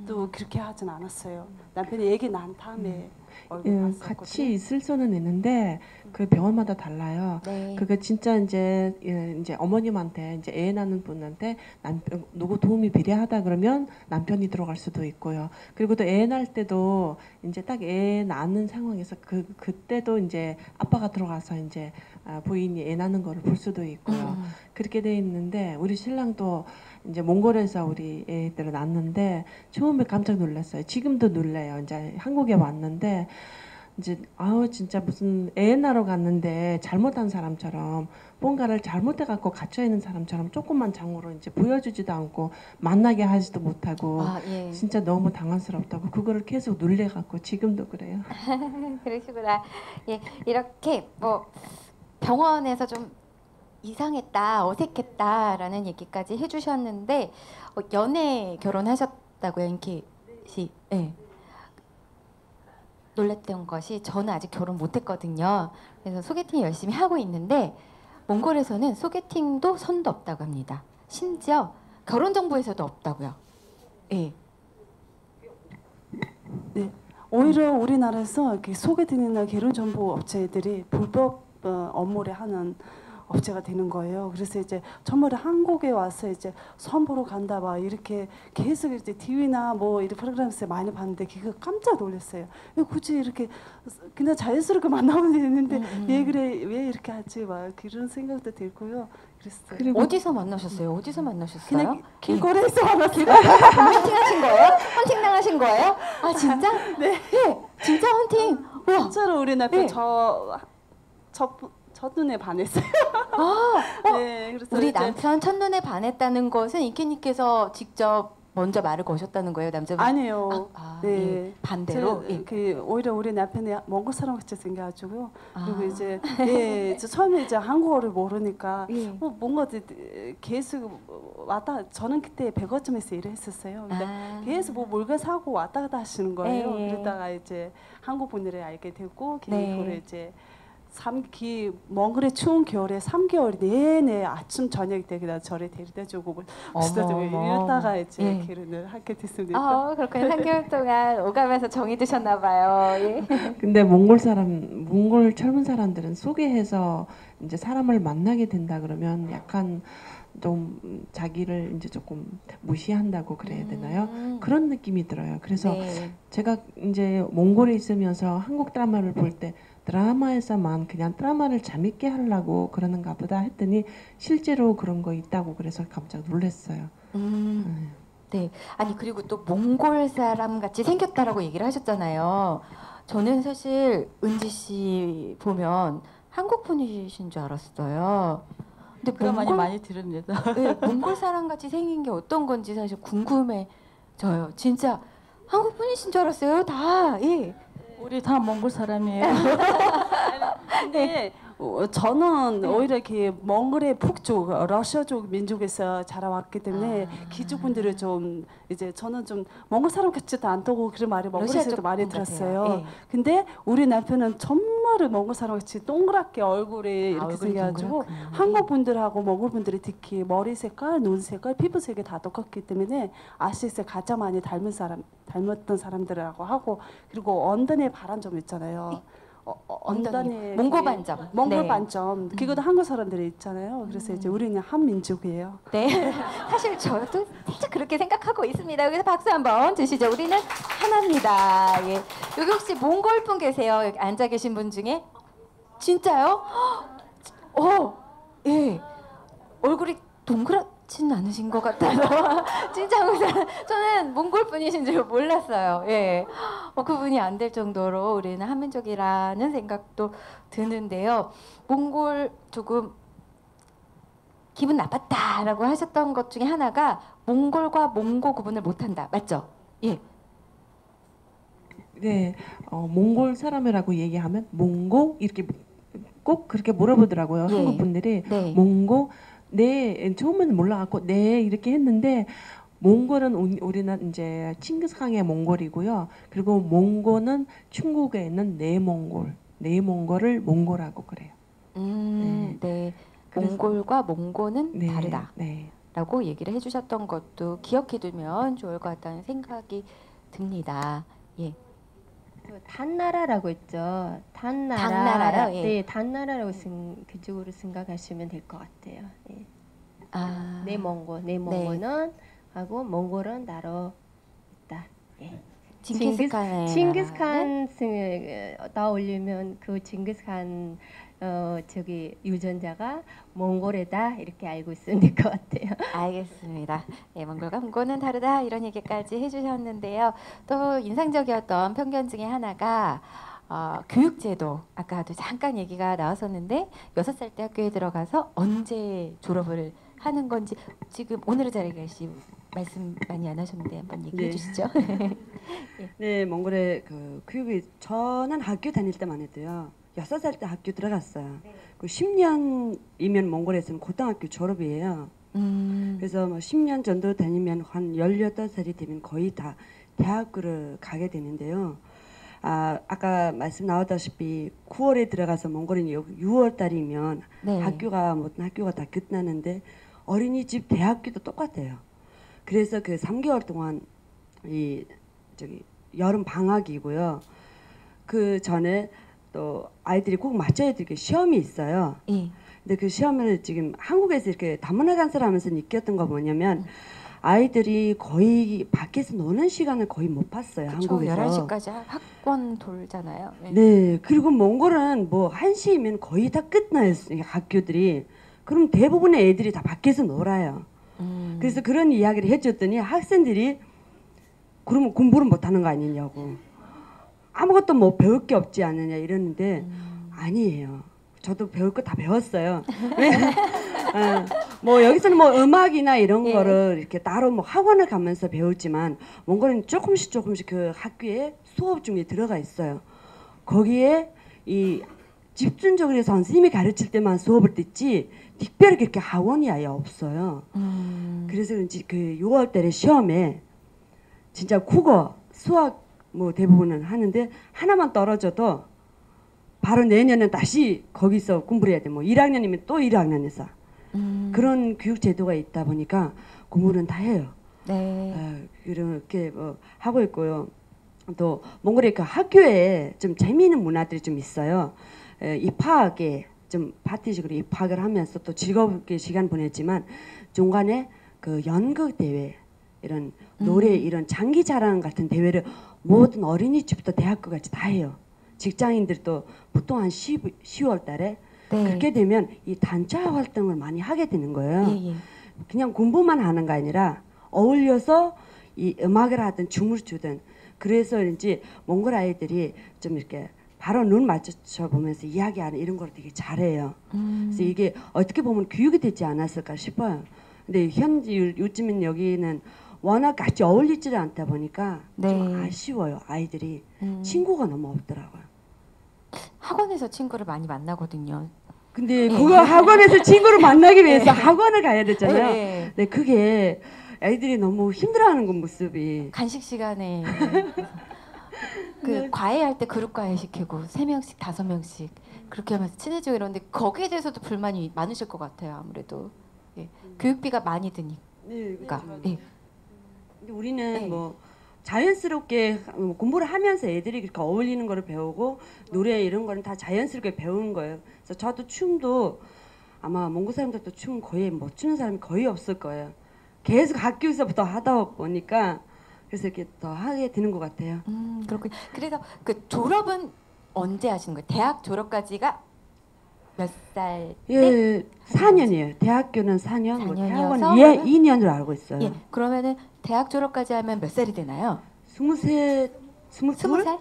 또 그렇게 하진 않았어요. 남편이 얘기 난 다음에 얼굴 봤었거든요. 같이 있을 수는 있는데 그 병원마다 달라요. 네. 그게 진짜 이제 어머님한테 이제 애 낳는 분한테 남편 누구 도움이 필요하다 그러면 남편이 들어갈 수도 있고요. 그리고 또 애 낳을 때도 이제 딱 애 낳는 상황에서 그때도 이제 아빠가 들어가서 이제 부인이 애 낳는 거를 볼 수도 있고요. 그렇게 돼 있는데 우리 신랑도 이제 몽골에서 우리 애들을 낳았는데 처음에 깜짝 놀랐어요. 지금도 놀래요. 이제 한국에 왔는데 이제 진짜 무슨 애 낳으러 갔는데 잘못한 사람처럼 뭔가를 잘못해 갖고 갇혀 있는 사람처럼 조그만 장으로 이제 보여주지도 않고 만나게 하지도 못하고 예. 진짜 너무 당황스럽다고 그거를 계속 놀래 갖고 지금도 그래요. 그러시구나. 예, 이렇게 뭐 병원에서 좀 이상했다, 어색했다라는 얘기까지 해주셨는데 연애 결혼하셨다고요, 인키 씨? 네. 놀랬던 것이 저는 아직 결혼 못했거든요. 그래서 소개팅 열심히 하고 있는데 몽골에서는 소개팅도 선도 없다고 합니다. 심지어 결혼정보에서도 없다고요. 예. 네. 오히려 우리나라에서 이렇게 소개팅이나 결혼정보 업체들이 불법 업무를 하는 업체가 되는 거예요. 그래서 이제 정말 한국에 와서 이제 선보러 간다 막 이렇게 계속 이제 TV나 뭐 이런 프로그램에서 많이 봤는데 그거 깜짝 놀랐어요. 왜 굳이 이렇게 그냥 자연스럽게 만나면 되는데 왜 이렇게 하지 막 그런 생각도 들고요. 그랬어요. 그리고 어디서 만나셨어요? 어디서 만나셨어요? 그냥 길거리에서 만났어요. 헌팅하신 거예요? 헌팅 당하신 거예요? 아 진짜? 네. 예, 진짜 헌팅. 와. 진짜로 우리 남편 네. 첫눈에 반했어요. 네, 그래서 우리 이제 남편 첫눈에 반했다는 것은 이케님께서 직접 먼저 말을 거셨다는 거예요, 남자분? 아니에요. 네. 네. 반대로. 오히려 우리 남편이 몽골 사람 같이 생겨가지고 그리고 이제 저 처음에 이제 한국어를 모르니까 뭔가 계속 저는 그때 백화점에서 일을 했었어요. 근데 계속 뭐 물건 사고 왔다 갔다 하시는 거예요. 그러다가 이제 한국 분들을 알게 되고 그리고 이제 몽골의 추운 겨울에 3개월 내내 아침 저녁 때 그냥 저를 데려다주고 이러다가 이제 결혼을 하게 됐습니다. 그렇군요. 3개월 동안 오가면서 정이 드셨나 봐요. 예. 근데 몽골 젊은 사람들은 소개해서 이제 사람을 만나게 된다 그러면 약간 좀 자기를 이제 조금 무시한다고 그래야 되나요? 그런 느낌이 들어요. 그래서 제가 이제 몽골에 있으면서 한국 드라마를 볼 때 드라마에서만 그냥 드라마를 재밌게 하려고 그러는가 보다 했더니 실제로 그런 거 있다고 그래서 깜짝 놀랐어요. 네. 아니 그리고 또 몽골 사람 같이 생겼다라고 얘기를 하셨잖아요. 저는 사실 은지 씨 보면 한국 분이신 줄 알았어요. 근데 드라마 많이 들읍니다. 네, 몽골 사람 같이 생긴 게 어떤 건지 사실 궁금해져요. 진짜 한국 분이신 줄 알았어요. 다. 예. 우리 다 몽골 사람이에요. 근데 저는 오히려 이렇게 몽골의 북쪽, 러시아족 민족에서 자라왔기 때문에 귀족분들을 좀 이제 저는 좀 몽골 사람 같지도 않다고 그런 말을 몽골에서도 많이 들었어요. 근데 우리 남편은 정말 몽골 사람 같이 동그랗게 얼굴이 이렇게 생겨가지고 한국 분들하고 몽골 분들이 특히 머리 색깔, 눈 색깔, 피부 색이 다 똑같기 때문에 아시아에서 가장 많이 닮았던 사람들이라고 하고 그리고 언던의 바람 점 있잖아요. 언단의 몽골 반점. 몽골 반점. 그것도 한국 사람들이 있잖아요. 그래서 이제 우리는 한 민족이에요. 네. 사실 저도 살짝 그렇게 생각하고 있습니다. 여기서 박수 한번 주시죠. 우리는 하나입니다. 예. 여기 혹시 몽골 분 계세요? 여기 앉아 계신 분 중에? 진짜요? 예, 얼굴이 동그랗지는 않으신 것 같아서 진짜 저는 몽골 분이신 줄 몰랐어요. 예, 그분이 안 될 정도로 우리는 한민족이라는 생각도 드는데요. 몽골 조금 기분 나빴다라고 하셨던 것 중에 하나가 몽골과 몽고 구분을 못한다. 맞죠? 예. 네, 몽골 사람이라고 얘기하면 몽고 이렇게 꼭 그렇게 물어보더라고요. 예. 한국 분들이 네. 몽고 네 처음에는 몰라갖고 네 이렇게 했는데 몽골은 우리는 이제 칭기스칸의 몽골이고요. 그리고 몽고는 중국에 있는 내몽골을 몽골하고 그래요. 네. 그래서- 몽골과 몽고는 네, 다르다라고 네. 얘기를 해주셨던 것도 기억해두면 좋을 것 같다는 생각이 듭니다. 예. 단나라라고 있죠. 당나라요? 예. 네, 단나라라고 그쪽으로 생각하시면 될 것 같아요. 예. 아, 내몽고는 하고 몽골은 따로 있다. 예. 징기스칸의 칭기스칸 떠올리면 그 칭기스칸 저기 유전자가 몽골에다 이렇게 알고 있으면 될 것 같아요. 알겠습니다. 예, 몽골과 몽고는 다르다 이런 얘기까지 해주셨는데요. 또 인상적이었던 편견 중에 하나가 교육제도. 아까도 잠깐 얘기가 나왔었는데 6살 때 학교에 들어가서 언제 졸업을 하는 건지 지금 오늘의 자리가 씨 말씀 많이 안 하셨는데 한번 얘기해 네. 주시죠. 네, 몽골의 그 교육이 저는 학교 다닐 때만 해도요. 6살 때 학교 들어갔어요. 그 10년이면 몽골에서는 고등학교 졸업이에요. 그래서 뭐 10년 정도 다니면 한 18살이 되면 거의 다 대학교를 가게 되는데요. 아까 말씀 나왔다시피 9월에 들어가서 몽골은 6월 달이면 네. 모든 학교가 다 끝나는데 어린이집 대학교도 똑같아요. 그래서 그 3개월 동안 여름 방학이고요. 그 전에 또 아이들이 꼭 맞춰야 될 게 시험이 있어요. 예. 근데 그 시험을 지금 한국에서 이렇게 다문화 간사를 하면서 느꼈던 거 뭐냐면 아이들이 거의 밖에서 노는 시간을 거의 못 봤어요. 그쵸, 한국에서. 11시까지 학원 돌잖아요. 네. 네. 그리고 몽골은 뭐 1시면 거의 다 끝나요. 학교들이. 그럼 대부분의 애들이 다 밖에서 놀아요. 그래서 그런 이야기를 해줬더니 학생들이 그러면 공부를 못하는 거 아니냐고. 아무것도 뭐 배울 게 없지 않느냐 이러는데 아니에요. 저도 배울 거 다 배웠어요. 뭐 여기서는 뭐 음악이나 이런 예. 거를 이렇게 따로 뭐 학원을 가면서 배우지만 몽골은 조금씩 그 학교에 수업 중에 들어가 있어요. 거기에 이 집중적으로 선생님이 가르칠 때만 수업을 듣지 특별히 그렇게 학원이 아예 없어요. 그래서 그런지 그 6월 달에 시험에 진짜 국어, 수학 뭐 대부분은 하는데 하나만 떨어져도 바로 내년에 다시 거기서 공부를 해야 돼. 뭐 1학년이면 또 1학년에서 그런 교육 제도가 있다 보니까 공부는 다 해요. 네. 그렇게 뭐 하고 있고요. 또 몽골의 그 학교에 좀 재미있는 문화들이 좀 있어요. 입학에 좀 파티식으로 입학을 하면서 또 즐겁게 시간 보냈지만 중간에 그 연극 대회 이런 노래 이런 장기 자랑 같은 대회를 모든 어린이집부터 대학교까지 다 해요. 직장인들도 보통 한 10월 달에 네. 그렇게 되면 이 단체 활동을 많이 하게 되는 거예요. 예. 그냥 공부만 하는 거 아니라 어울려서 이 음악을 하든 춤을 추든 그래서인지 몽골 아이들이 좀 이렇게 바로 눈 맞춰 보면서 이야기하는 이런 걸 되게 잘해요. 그래서 이게 어떻게 보면 교육이 되지 않았을까 싶어요. 근데 현재 요즘은 여기는 워낙 같이 어울리지를 않다 보니까 네. 좀 아쉬워요. 아이들이 친구가 너무 없더라고요. 학원에서 친구를 많이 만나거든요. 근데 그거 학원에서 친구를 만나기 위해서 학원을 가야 되잖아요. 네. 네, 그게 아이들이 너무 힘들어하는 그 모습이. 간식 시간에 그 과외할 때 그룹 과외 시키고 3명씩 5명씩 그렇게 하면서 친해지고 이러는데 거기에 대해서도 불만이 많으실 것 같아요. 아무래도 예. 교육비가 많이 드니까. 네, 예. 근데 우리는 네. 뭐 자연스럽게 공부를 하면서 애들이 그렇게 어울리는 거를 배우고 노래 이런 거는 다 자연스럽게 배우는 거예요. 그래서 저도 춤도 아마 몽골 사람들도 춤 거의 못 추는 사람이 거의 없을 거예요. 계속 학교에서부터 하다 보니까 그래서 이렇게 더 하게 되는 것 같아요. 그렇군요. 그래서 그 졸업은 언제 하시는 거예요? 대학 졸업까지가 몇 살? 예, 4년이에요. 대학교는 4년, 뭐 4년이어서 대학원 그러면- 2년으로 알고 있어요. 예, 그러면은 대학 졸업까지 하면 몇 살이 되나요? 23, 20살?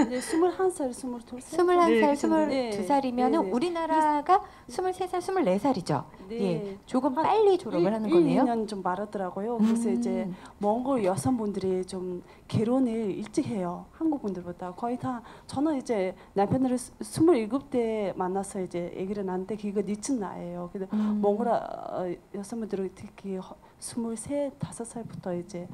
네, 21살, 22살. 21살, 네, 22살이면은 네, 네. 우리나라가 23살, 24살이죠. 네. 예, 조금 빨리 졸업을 하는 거네요. 1년 좀 마르더라고요. 그래서 이제 몽골 여성분들이 좀 결혼을 일찍 해요. 한국 분들보다 거의 다. 저는 이제 남편을 27대 만나서 이제 아기를 낳는데 그거 늦은 나이에요. 근데 몽골 여성분들은 특히 23, 5살부터 이제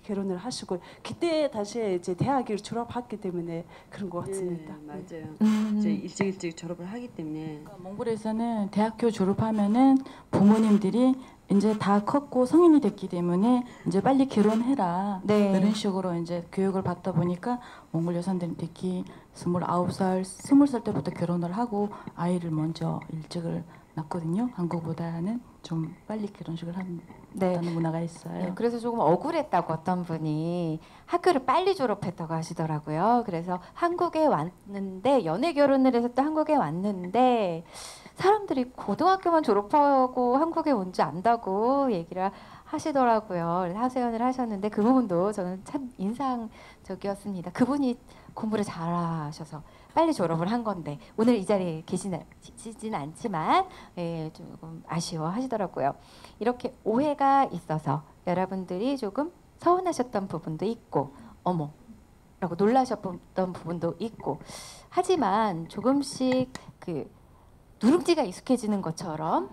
결혼을 하시고 그때 다시 이제 대학을 졸업했기 때문에 그런 것 같습니다. 예, 맞아요. 이제 일찍 졸업을 하기 때문에. 몽골에서는 대학교 졸업하면은 부모님들이 이제 다 컸고 성인이 됐기 때문에 이제 빨리 결혼해라 네. 이런 식으로 이제 교육을 받다 보니까 몽골 여성들은 특히 29살, 20살 때부터 결혼을 하고 아이를 먼저 일찍을 낳거든요. 한국보다는 좀 빨리 결혼식을 한다는 네. 문화가 있어요. 네, 그래서 조금 억울했다고 어떤 분이 학교를 빨리 졸업했다고 하시더라고요. 그래서 한국에 왔는데 연애 결혼을 해서 또 한국에 왔는데 사람들이 고등학교만 졸업하고 한국에 온 줄 안다고 얘기를 하시더라고요. 하소연을 하셨는데 그 부분도 저는 참 인상적이었습니다. 그분이 공부를 잘하셔서 빨리 졸업을 한 건데 오늘 이 자리에 계시진 않지만 예, 조금 아쉬워하시더라고요. 이렇게 오해가 있어서 여러분들이 조금 서운하셨던 부분도 있고 어머 라고 놀라셨던 부분도 있고 하지만 조금씩 그 누룽지가 익숙해지는 것처럼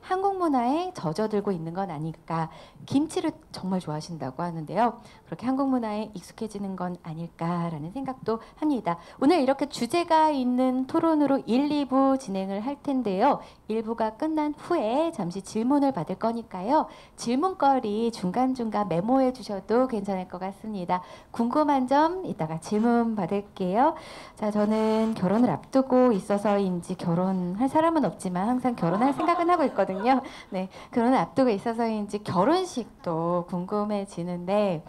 한국 문화에 젖어들고 있는 건 아닐까. 김치를 정말 좋아하신다고 하는데요. 그렇게 한국 문화에 익숙해지는 건 아닐까라는 생각도 합니다. 오늘 이렇게 주제가 있는 토론으로 1, 2부 진행을 할 텐데요. 1부가 끝난 후에 잠시 질문을 받을 거니까요. 질문거리 중간중간 메모해 주셔도 괜찮을 것 같습니다. 궁금한 점 이따가 질문 받을게요. 자, 저는 결혼을 앞두고 있어서인지 결혼할 사람은 없지만 항상 결혼할 생각은 하고 있거든요. 네, 결혼을 앞두고 있어서인지 결혼식도 궁금해지는데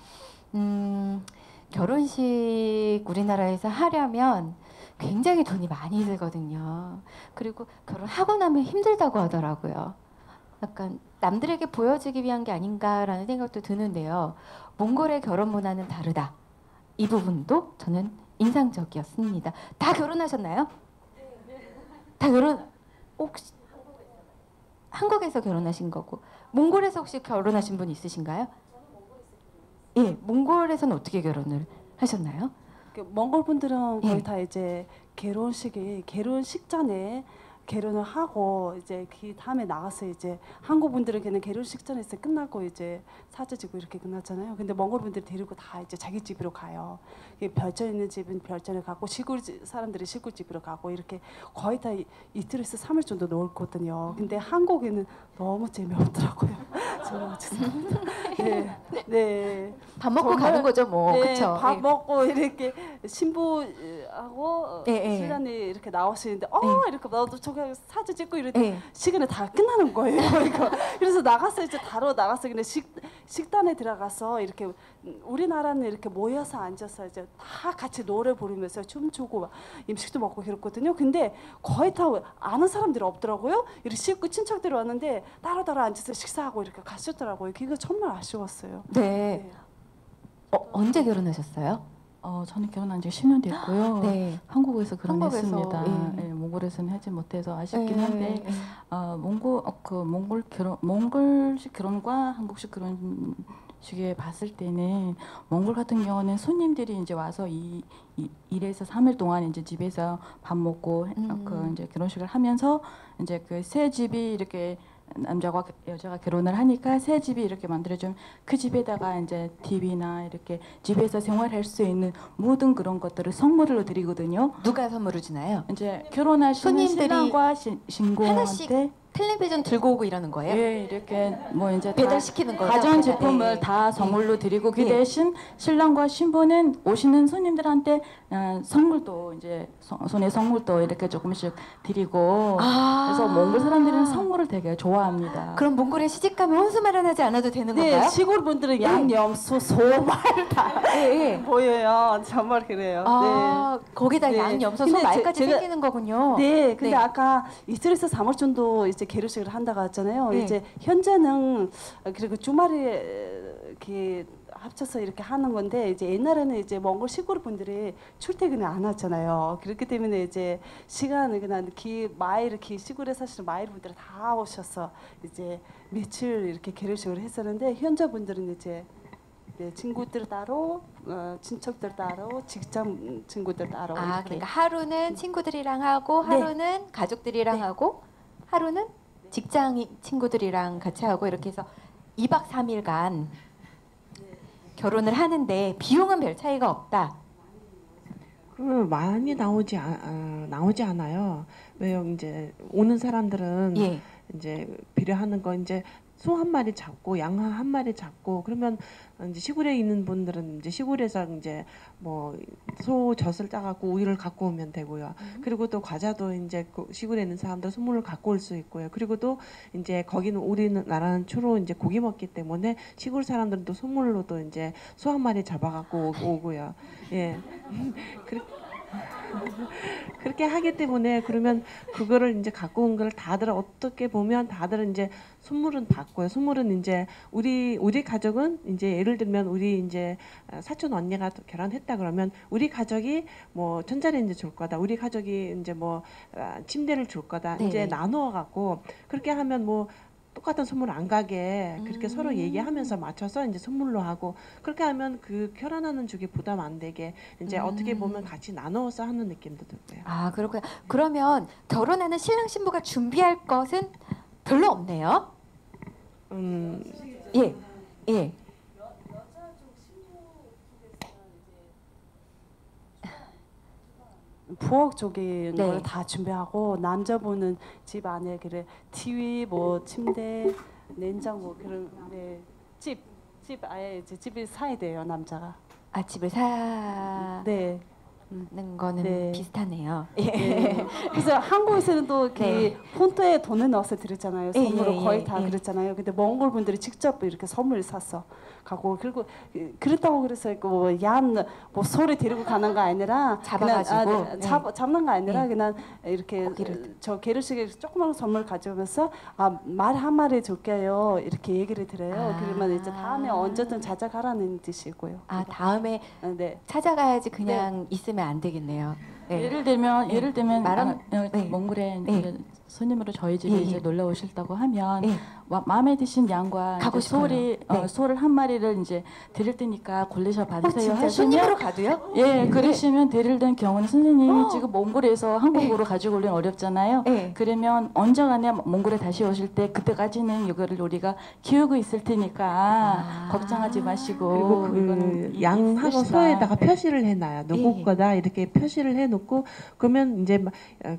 결혼식 우리나라에서 하려면 굉장히 돈이 많이 들거든요. 그리고 결혼하고 나면 힘들다고 하더라고요. 약간 남들에게 보여지기 위한 게 아닌가라는 생각도 드는데요. 몽골의 결혼 문화는 다르다. 이 부분도 저는 인상적이었습니다. 다 결혼하셨나요? 다 혹시 한국에서 결혼하신 거고 몽골에서 혹시 결혼하신 분 있으신가요? 예, 몽골에서는 어떻게 결혼을 하셨나요? 몽골 분들은 거의 예. 다 이제 결혼식 전에 결혼을 하고 이제 그 다음에 나가서 이제 한국 분들은 그냥 결혼식 전에서 끝나고 이제 사진 찍고 이렇게 끝났잖아요. 근데 몽골 분들 데리고 다 이제 자기 집으로 가요. 별장 있는 집은 별장에 가고 시골 사람들이 시골 집으로 가고 이렇게 거의 다 이틀에서 3일 정도 놀거든요. 근데 한국에는 너무 재미없더라고요. 정말 죄송합니다. 네, 네. 밥 먹고 정말, 가는 거죠, 뭐. 네, 그렇죠? 밥 먹고 이렇게 신부하고 예, 예. 신랑이 이렇게 나오시는데 이렇게 나도 저기 사진 찍고 이럴 때 예. 시간이 다 끝나는 거예요. 그래서 나가서 이제 바로 나가서 그냥 식단에 들어가서 이렇게 우리나라는 이렇게 모여서 앉아서 이제 다 같이 노래 부르면서 춤추고 막 음식도 먹고 그랬거든요. 근데 거의 다 아는 사람들이 없더라고요. 이렇게 식구 친척들이 왔는데 따로따로 앉아서 식사하고 이렇게 가셨더라고요. 그게 정말 아쉬웠어요. 네. 언제 결혼하셨어요? 저는 결혼한 지 10년 됐고요. 네. 한국에서 결혼했습니다. 한국에서, 예. 몽골에서는 하지 못해서 아쉽긴 예, 한데 예. 몽골식 결혼과 한국식 결혼식에 봤을 때는 몽골 같은 경우는 손님들이 이제 와서 일에서 3일 동안 이제 집에서 밥 먹고 그 이제 결혼식을 하면서 이제 그 새 집이 이렇게 남자와 여자가 결혼을 하니까 새 집이 이렇게 만들어주면 그 집에다가 이제 TV나 이렇게 집에서 생활할 수 있는 모든 그런 것들을 선물로 드리거든요. 누가 선물을 주나요? 이제 결혼하시는 손님들이 신랑과 하나씩 신부한테 텔레비전 들고 오고 이러는 거예요? 예, 이렇게 뭐 이제 다 배달시키는 거죠? 가전 제품을 네. 다 선물로 드리고 그 예. 대신 신랑과 신부는 오시는 손님들한테 선물도 이제 손에 선물도 이렇게 조금씩 드리고 그래서 몽골 사람들은 선물을 되게 좋아합니다. 그럼 몽골에 시집가면 혼수 마련하지 않아도 되는 네, 건가요? 시골 분들은 양념, 소말 다 예, 예. 보여요. 정말 그래요. 아, 거기다 네. 양, 염소, 근데 소, 말까지 제가- 생기는 거군요. 네, 근데 네. 아까 이슬에서 3월쯤도 이제 결혼식을 한다고 했잖아요. 네. 이제 현재는 그리고 주말에 이렇게 합쳐서 이렇게 하는 건데 이제 옛날에는 이제 몽골 시골 분들이 출퇴근을 안 하잖아요. 그렇기 때문에 이제 시간을 그냥 마을 시골에 사시는 마을 분들이 다 오셔서 이제 며칠 이렇게 결혼식을 했었는데 현재 분들은 이제 네, 친구들 따로, 친척들 따로, 직장 친구들 따로. 아, 이렇게. 그러니까 하루는 친구들이랑 하고 네. 하루는 가족들이랑 네. 하고 하루는 직장 친구들이랑 같이 하고 이렇게 해서 2박 3일간 결혼을 하는데 비용은 별 차이가 없다. 그러면 많이 나오지 않아요. 왜요? 이제 오는 사람들은 예. 이제 비례하는 거 이제 소 한 마리 잡고 양 한 마리 잡고 그러면 이제 시골에 있는 분들은 이제 시골에서 이제 뭐 소 젖을 따갖고 우유를 갖고 오면 되고요. 그리고 또 과자도 이제 그 시골에 있는 사람들 선물을 갖고 올 수 있고요. 그리고 또 이제 거기는 우리나라는 주로 이제 고기 먹기 때문에 시골 사람들은 또 선물로도 이제 소 한 마리 잡아갖고 오고요. 예. 그렇게 하기 때문에 그러면 그거를 이제 갖고 온 걸 다들 어떻게 보면 다들 이제 선물은 받고요. 선물은 이제 우리 가족은 이제 예를 들면 우리 이제 사촌 언니가 결혼했다 그러면 우리 가족이 뭐 전자레인지 줄 거다. 우리 가족이 이제 뭐 침대를 줄 거다. 네네. 이제 나누어 갖고 그렇게 하면 뭐 똑같은 선물 안 가게 그렇게 서로 얘기하면서 맞춰서 이제 선물로 하고 그렇게 하면 그 결혼하는 쪽이 부담 안 되게 이제 어떻게 보면 같이 나누어서 하는 느낌도 들고요. 아, 그렇군요. 그러면 결혼하는 신랑 신부가 준비할 것은 별로 없네요. 예. 예. 부엌 쪽인 네. 걸 다 준비하고 남자분은 집 안에 그래 TV 뭐 침대 냉장고 그런 네, 집 아예 이제 집을 사야 돼요 남자가. 아, 집을 사는 네. 거는 네. 비슷하네요. 네. 그래서 한국에서는 또 그 네. 폰토에 돈을 넣어서 드렸잖아요. 예, 선물로 예, 거의 예, 다 예. 그랬잖아요. 근데 몽골 분들이 직접 이렇게 선물 사서 가고 그리고 그렇다고 그래서 뭐 소를 데리고 가는 거 아니라 잡아가지고, 그냥, 잡는 거 아니라 네. 그냥 이렇게 고기를. 저 결혼식에 조그만 선물 가져오면서 말 한 마리 줄게요 이렇게 얘기를 드려요. 아. 그러면 이제 다음에 언제든 찾아가라는 뜻이고요. 아, 다음에 네. 찾아가야지 그냥 있으면 안 되겠네요. 네. 예를 들면 네. 몽골에 네. 이제 손님으로 저희 집에 예, 예. 이제 놀러 오실다고 하면 예. 마음에 드신 양과 가고 이제 싶어요. 소를 소를 한 마리를 이제 드릴 테니까 골라서 받으세요 진짜 하시면 손님으로 가도요? 예 그러시면 드릴 된 경우는 선생님이 지금 몽골에서 한국으로 가지고 오려면 어렵잖아요. 네. 그러면 언젠가는 몽골에 다시 오실 때 그때까지는 이거를 우리가 키우고 있을 테니까 걱정하지 마시고 그리고 그 양하고 있으시다. 소에다가 표시를 해놔요. 누구 예. 거다 이렇게 표시를 해놓고 그러면 이제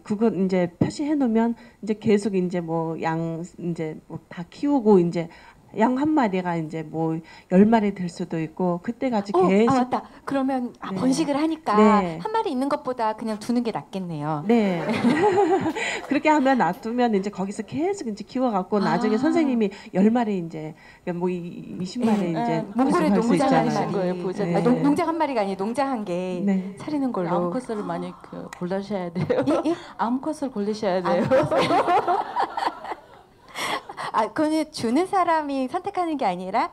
그거 이제 표시해 놓으면 이제 계속 이제 뭐 양 이제 뭐 다 키우고 이제 양 한 마리가 이제 뭐 10마리 될 수도 있고 그때까지 계속 아, 맞다. 그러면 네. 번식을 하니까 네. 한 마리 있는 것보다 그냥 두는 게 낫겠네요. 네. 그렇게 하면 놔두면 이제 거기서 계속 이제 키워갖고 나중에 아. 선생님이 10마리 이제 뭐 20마리 예, 이제 몽골에 할수 농장 한 있잖아요. 마리. 거예요, 보자. 네. 아, 농장 한 마리가 아니고 농장 한 개 네. 차리는 걸로. 암컷을 많이 골라셔야 돼요. 예? 예? 암컷을 고르셔야 돼요. 아, 그거는 주는 사람이 선택하는 게 아니라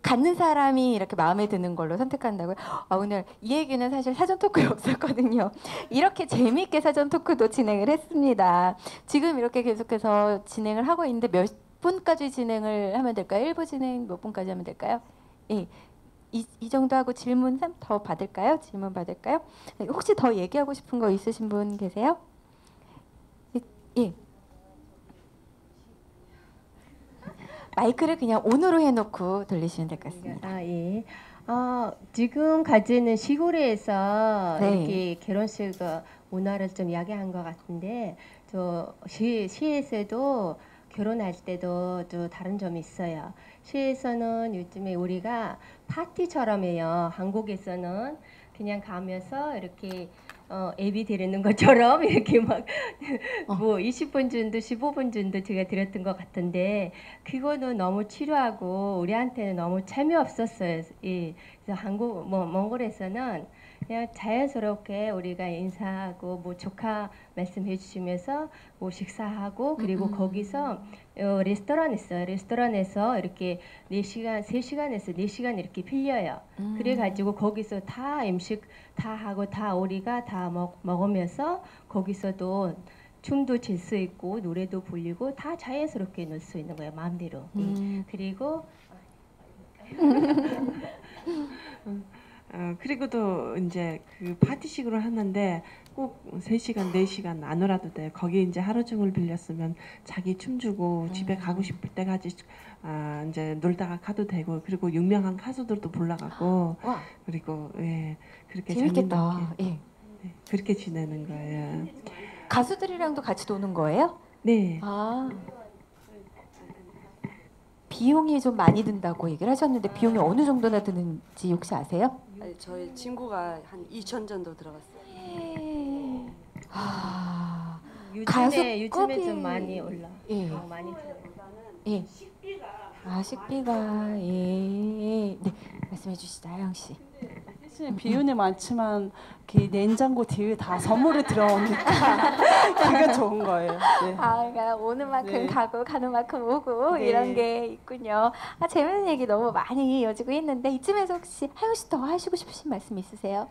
갖는 사람이 이렇게 마음에 드는 걸로 선택한다고요? 아, 오늘 이 얘기는 사실 사전 토크에 없었거든요. 이렇게 재미있게 사전 토크도 진행을 했습니다. 지금 이렇게 계속해서 진행을 하고 있는데 몇 분까지 진행을 하면 될까요? 1부 진행 몇 분까지 하면 될까요? 예. 이 정도 하고 질문 더 받을까요? 질문 받을까요? 네, 혹시 더 얘기하고 싶은 거 있으신 분 계세요? 예. 마이크를 그냥 온으로 해놓고 돌리시면 될 것 같습니다. 아, 예. 지금까지는 시골에서 네. 이렇게 결혼식 문화를 좀 이야기한 것 같은데 또 시에서도 결혼할 때도 또 다른 점이 있어요. 시에서는 요즘에 우리가 파티처럼 해요. 한국에서는 그냥 가면서 이렇게 애비 데리는 것처럼 이렇게 막 뭐 20분 정도 15분 정도 제가 드렸던 것 같은데 그거는 너무 치료하고 우리한테는 너무 재미없었어요. 예. 그래서 몽골에서는 그냥 자연스럽게 우리가 인사하고 뭐 조카 말씀해 주시면서 뭐 식사하고 그리고 거기서 레스토랑 있어요. 레스토랑에서 이렇게 4시간, 3시간에서 4시간 이렇게 빌려요. 그래가지고 거기서 다 음식 다 하고 다 우리가 다 먹으면서 거기서도 춤도 출 수 있고 노래도 불리고 다 자연스럽게 놀 수 있는 거예요. 마음대로. 그리고 그리고 또 이제 그 파티식으로 하는데 꼭 3시간, 4시간 안 놀아도 돼. 거기 이제 하루 종일 빌렸으면 자기 춤추고 집에 가고 싶을 때까지 이제 놀다가 가도 되고 그리고 유명한 가수들도 불러가고 와. 그리고 예 그렇게 재밌겠다. 재밌게 예. 네, 그렇게 지내는 거예요. 가수들이랑도 같이 노는 거예요? 네. 아. 비용이 좀 많이 든다고 얘기를 하셨는데 비용이 어느 정도나 드는지 혹시 아세요? 아니, 저희 친구가 한 2천 정도 들어갔어요. 예. 아. 요즘에 가수급이- 좀 많이 올라. 예. 많이 들어요. 예. 아, 식비가 예. 네. 말씀해 주시죠, 하영 씨. 사실 비용이 많지만 그 냉장고 뒤에 다 선물이 들어오니까 그게 좋은 거예요. 네. 아, 그러니까 오는 만큼 네. 가고 가는 만큼 오고 네. 이런 게 있군요. 아, 재밌는 얘기 너무 많이 이어지고 있는데 이쯤에서 혹시 하영 씨 더 하시고 싶으신 말씀 있으세요?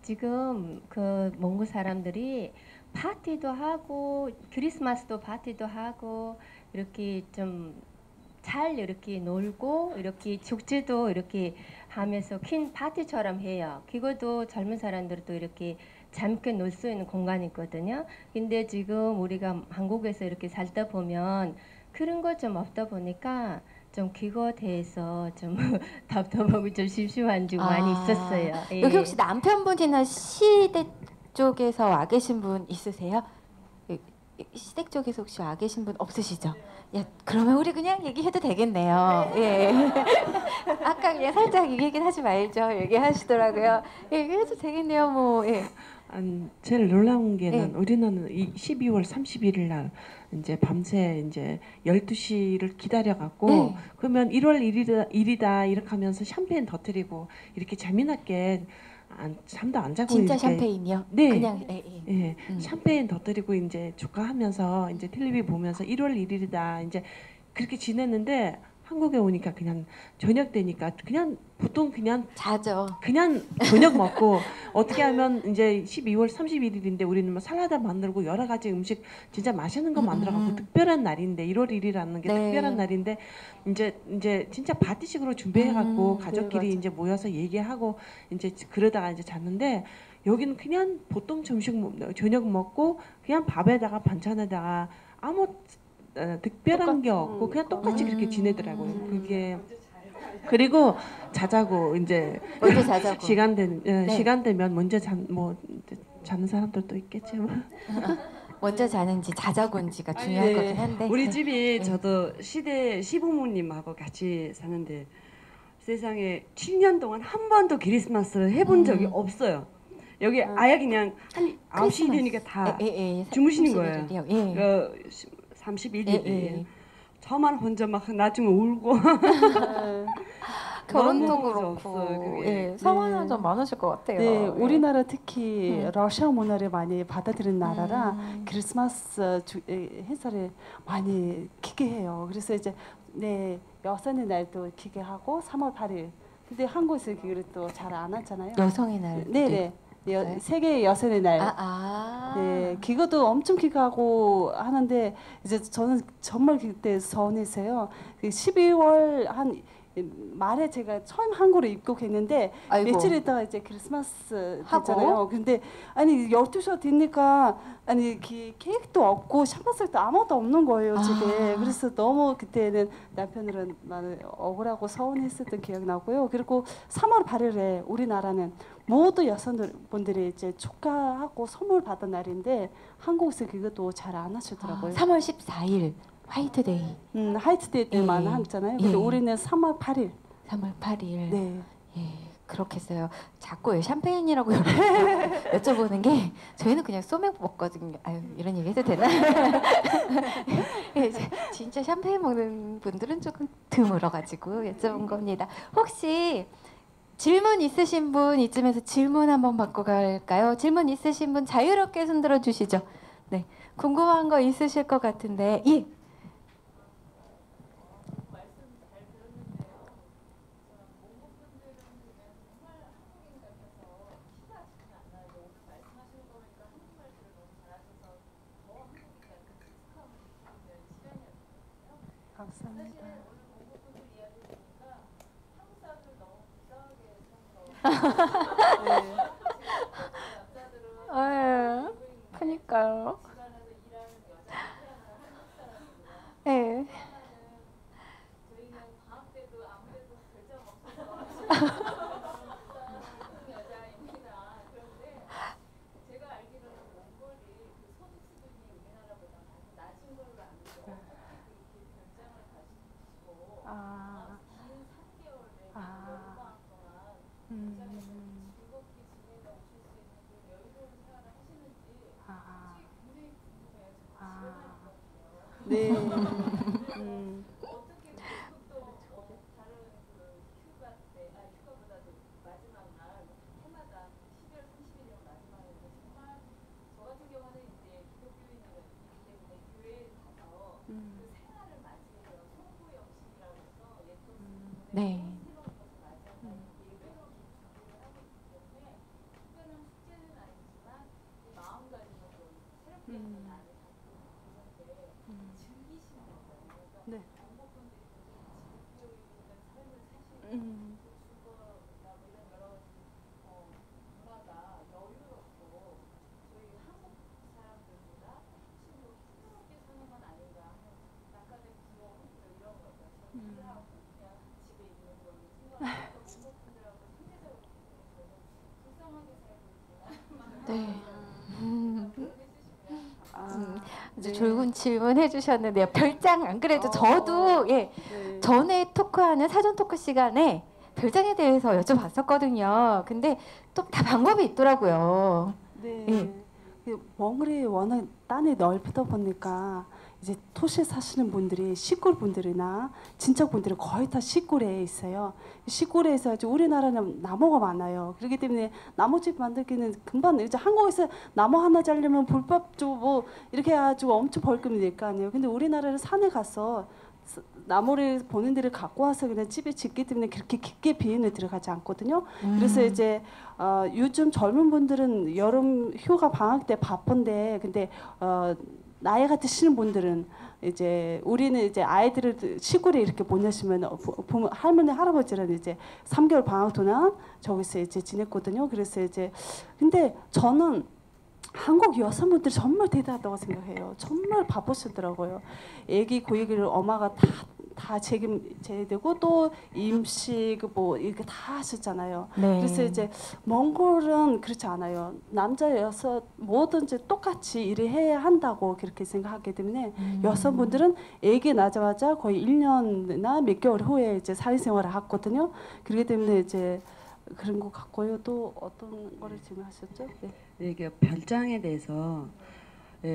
지금 그 몽골 사람들이 파티도 하고 크리스마스도 파티도 하고 이렇게 좀 잘 이렇게 놀고 이렇게 축제도 이렇게 하면서 큰 파티처럼 해요. 그것도 젊은 사람들도 이렇게 잠깐 놀 수 있는 공간이거든요. 근데 지금 우리가 한국에서 이렇게 살다 보면 그런 거 좀 없다 보니까 좀 그거에 대해서 좀 답답하고 좀 심심한 좀 많이 있었어요. 예. 여기 혹시 남편분이나 시댁 쪽에서 와 계신 분 있으세요? 시댁 쪽에서 혹시 와 계신 분 없으시죠? 야, 그러면 우리 그냥 얘기해도 되겠네요. 예. 아까 그냥 살짝 이 얘기는 하지 말죠. 얘기하시더라고요. 얘기해도 되겠네요. 뭐. 예. 제일 놀라운 게는 네. 우리는 이 12월 31일 날 이제 밤새 이제 12시를 기다려 갖고 네. 그러면 1월 1일이다 이렇게 하면서 샴페인 터뜨리고 이렇게 재미나게 잠도 안 자고 진짜 이렇게 샴페인이요? 네. 그냥 예, 샴페인 터뜨리고 이제 축하하면서 이제 텔레비 보면서 1월 1일이다 이제 그렇게 지냈는데 한국에 오니까 그냥 저녁 되니까 그냥 보통 그냥 자죠. 그냥 저녁 먹고 어떻게 하면 이제 12월 31일인데 우리는 뭐 살라다 만들고 여러 가지 음식 진짜 맛있는 거 만들어갖고 특별한 날인데 1월 1일이라는 게 네. 특별한 날인데 이제 진짜 파티식으로 준비해갖고 가족끼리 네, 이제 모여서 얘기하고 이제 그러다가 이제 잤는데 여기는 그냥 보통 저녁 먹고 그냥 밥에다가 반찬에다가 아무 특별한 게 없고 그냥 똑같이 그렇게 지내더라고요. 그게 그리고 자자고 이제 먼저 자자고. 시간 되면 먼저 자는 사람들도 있겠지만 먼저 자는지 자자고인지가 중요할 네. 거긴 한데. 우리 집이 네. 저도 시대 시부모님하고 같이 사는데 세상에 7년 동안 한 번도 크리스마스를 해본 적이 없어요. 여기 아예 그냥 한 9시 되니까 다 주무시는 거예요. 31일이에요. 저만 혼자 막 나중에 울고 결혼도 너무 그렇고 없어요, 그게. 상황은 좀 많으실 것 같아요. 네, 예. 우리나라 특히 러시아 문화를 많이 받아들인 나라라 크리스마스 행사를 많이 기게 해요. 그래서 이제 여성의 날도 기게 하고 3월 8일. 근데 한국에서 그걸 또 잘 안 하잖아요. 여성의 날. 네네. 세계 여성의 날. 네, 그것도 엄청 기가하고 하는데 이제 저는 정말 그때 서운했어요. 12월 한 말에 제가 처음 한국으로 입국했는데 아이고. 며칠 있다가 이제 크리스마스 하고? 됐잖아요. 근데 아니 12시가 되니까 아니 케이크도 없고 샴페인도 아무것도 없는 거예요 집에. 그래서 너무 그때는 남편으로 많이 억울하고 서운했었던 기억이 나고요. 그리고 3월 8일에 우리나라는 모두 여성분들이 이제 축하하고 선물 받은 날인데 한국에서 그것도 잘 안 하시더라고요. 3월 14일 화이트데이. 화이트데이 때만 예. 하잖아요. 근데 예. 우리는 3월 8일. 3월 8일. 네. 예, 그렇겠어요. 자꾸 샴페인이라고 여쭤보는 게 저희는 그냥 소맥 먹거든요. 아유, 이런 얘기 해도 되나? 예, 진짜 샴페인 먹는 분들은 조금 드물어가지고 여쭤본 겁니다. 혹시 질문 있으신 분 이쯤에서 질문 한번 받고 갈까요? 질문 있으신 분 자유롭게 손들어 주시죠. 네, 궁금한 거 있으실 것 같은데, 예. 감사합니다. 네. 그니까요. 네. 아. 아. 아. 아. 네. 네. 네. 네. 아주 네. 좋은 질문 해주셨는데요. 별장 안 그래도 어. 저도 예 네. 전에 토크하는 사전 토크 시간에 별장에 대해서 여쭤봤었거든요. 근데 또 다 방법이 있더라고요. 네. 예. 그 몽골이 워낙 땅이 넓다 보니까 이제 도시에 사시는 분들이 시골 분들이나 친척 분들이 거의 다 시골에 있어요. 시골에서 이제 우리나라는 나무가 많아요. 그렇기 때문에 나무집 만들기는 금방 이제 한국에서 나무 하나 자르려면 불법 뭐 이렇게 해가지고 엄청 벌금이 낼 거 아니에요. 근데 우리나라는 산에 가서 나무를 보는 데를 갖고 와서 그냥 집에 짓기 때문에 그렇게 깊게 비행을 들어가지 않거든요. 그래서 이제 요즘 젊은 분들은 여름 휴가 방학 때 바쁜데 근데 나이가 드시는 분들은 이제 우리는 이제 아이들을 시골에 이렇게 보내시면 할머니 할아버지는 이제 3개월 방학 동안 저기서 이제 지냈거든요. 그래서 이제 근데 저는 한국 여성분들이 정말 대단하다고 생각해요. 정말 바쁘시더라고요. 아기 고이기를 엄마가 다 책임져야 되고 또 임시 뭐 이렇게 다 하셨잖아요. 네. 그래서 이제 몽골은 그렇지 않아요. 남자 여성 뭐든지 똑같이 일을 해야 한다고 그렇게 생각하기 때문에 여성분들은 아기 낳자마자 거의 1년이나 몇 개월 후에 이제 사회생활을 하거든요. 그렇기 때문에 이제 그런 것 같고요. 또 어떤 거를 질문하셨죠? 네. 네, 이게 별장에 대해서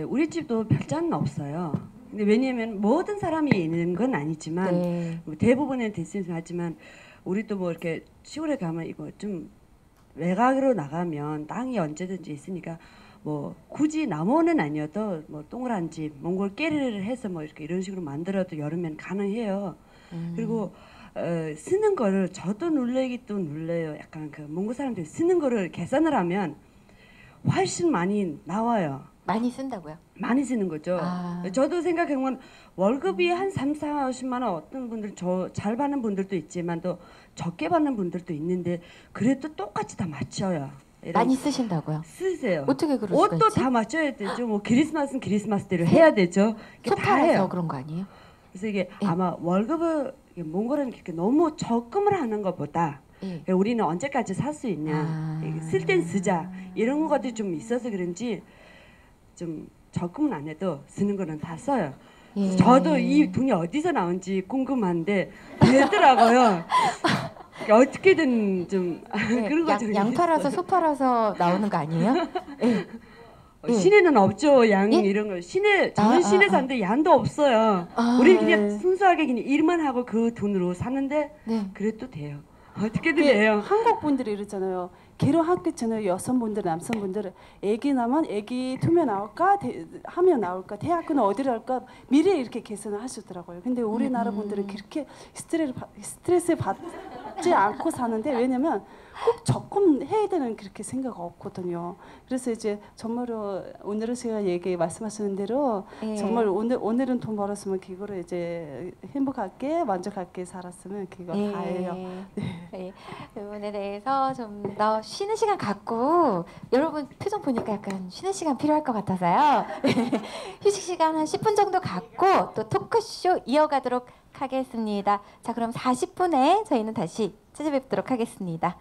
우리 집도 별장은 없어요. 근데 왜냐하면 모든 사람이 있는 건 아니지만 네. 대부분은 됐으면 하지만 우리도 뭐 이렇게 시골에 가면 이거 좀 외곽으로 나가면 땅이 언제든지 있으니까 뭐 굳이 나무는 아니어도 뭐 동그란 집, 몽골 깨리를 해서 뭐 이렇게 이런 식으로 만들어도 여름엔 가능해요. 그리고 쓰는 거를 저도 놀래기 또 놀래요. 약간 그 몽골 사람들이 쓰는 거를 계산을 하면 훨씬 많이 나와요. 많이 쓴다고요? 많이 쓰는 거죠. 아. 저도 생각해보면 월급이 한 3, 40만 원 어떤 분들 잘 받는 분들도 있지만 또 적게 받는 분들도 있는데 그래도 똑같이 다 맞춰요. 많이 쓰신다고요? 쓰세요. 어떻게 그럴 수가 옷도 있지? 다 맞춰야 되죠. 뭐 크리스마스는 크리스마스대로 해야 되죠. 이렇게 다 소파라서 해요. 그런 거 아니에요? 그래서 이게 예. 아마 월급을 몽골은 이렇게 너무 적금을 하는 것보다 예. 우리는 언제까지 살 수 있냐. 아. 쓸 땐 쓰자. 이런 것들이 좀 있어서 그런지 좀 적금은 안 해도 쓰는 거는 다 써요. 예. 저도 이 돈이 어디서 나온지 궁금한데 되더라고요. 어떻게든 좀 네, 그런 거 좀 양 팔아서 소 팔아서 나오는 거 아니에요? 예. 예. 시내는 없죠. 양 예? 이런 거. 저는 시내 사는데 양도 없어요. 아, 우리는 그냥 네. 순수하게 그냥 일만 하고 그 돈으로 사는데 네. 그래도 돼요. 어떻게든 그 돼요. 한국 분들이 이러잖아요. 결혼하기 전에 여성분들, 남성분들 애기 나면 애기 투면 나올까, 하면 나올까, 대학교는 어디를 할까 미리 이렇게 계산을 하시더라고요. 근데 우리나라 분들은 그렇게 스트레스 받지 않고 사는데 왜냐면 꼭 적금 해야 되는 그렇게 생각 없거든요. 그래서 이제 정말로 오늘은 제가 말씀하시는 대로 예. 정말 오늘은 돈 벌었으면 그거를 이제 행복하게 만족하게 살았으면 그거 예. 다예요. 네. 이 부분에 대해서 좀 더 쉬는 시간 갖고 여러분 표정 보니까 약간 쉬는 시간 필요할 것 같아서요. 휴식 시간 한 10분 정도 갖고 또 토크쇼 이어가도록 하겠습니다. 자, 그럼 40분에 저희는 다시 찾아뵙도록 하겠습니다.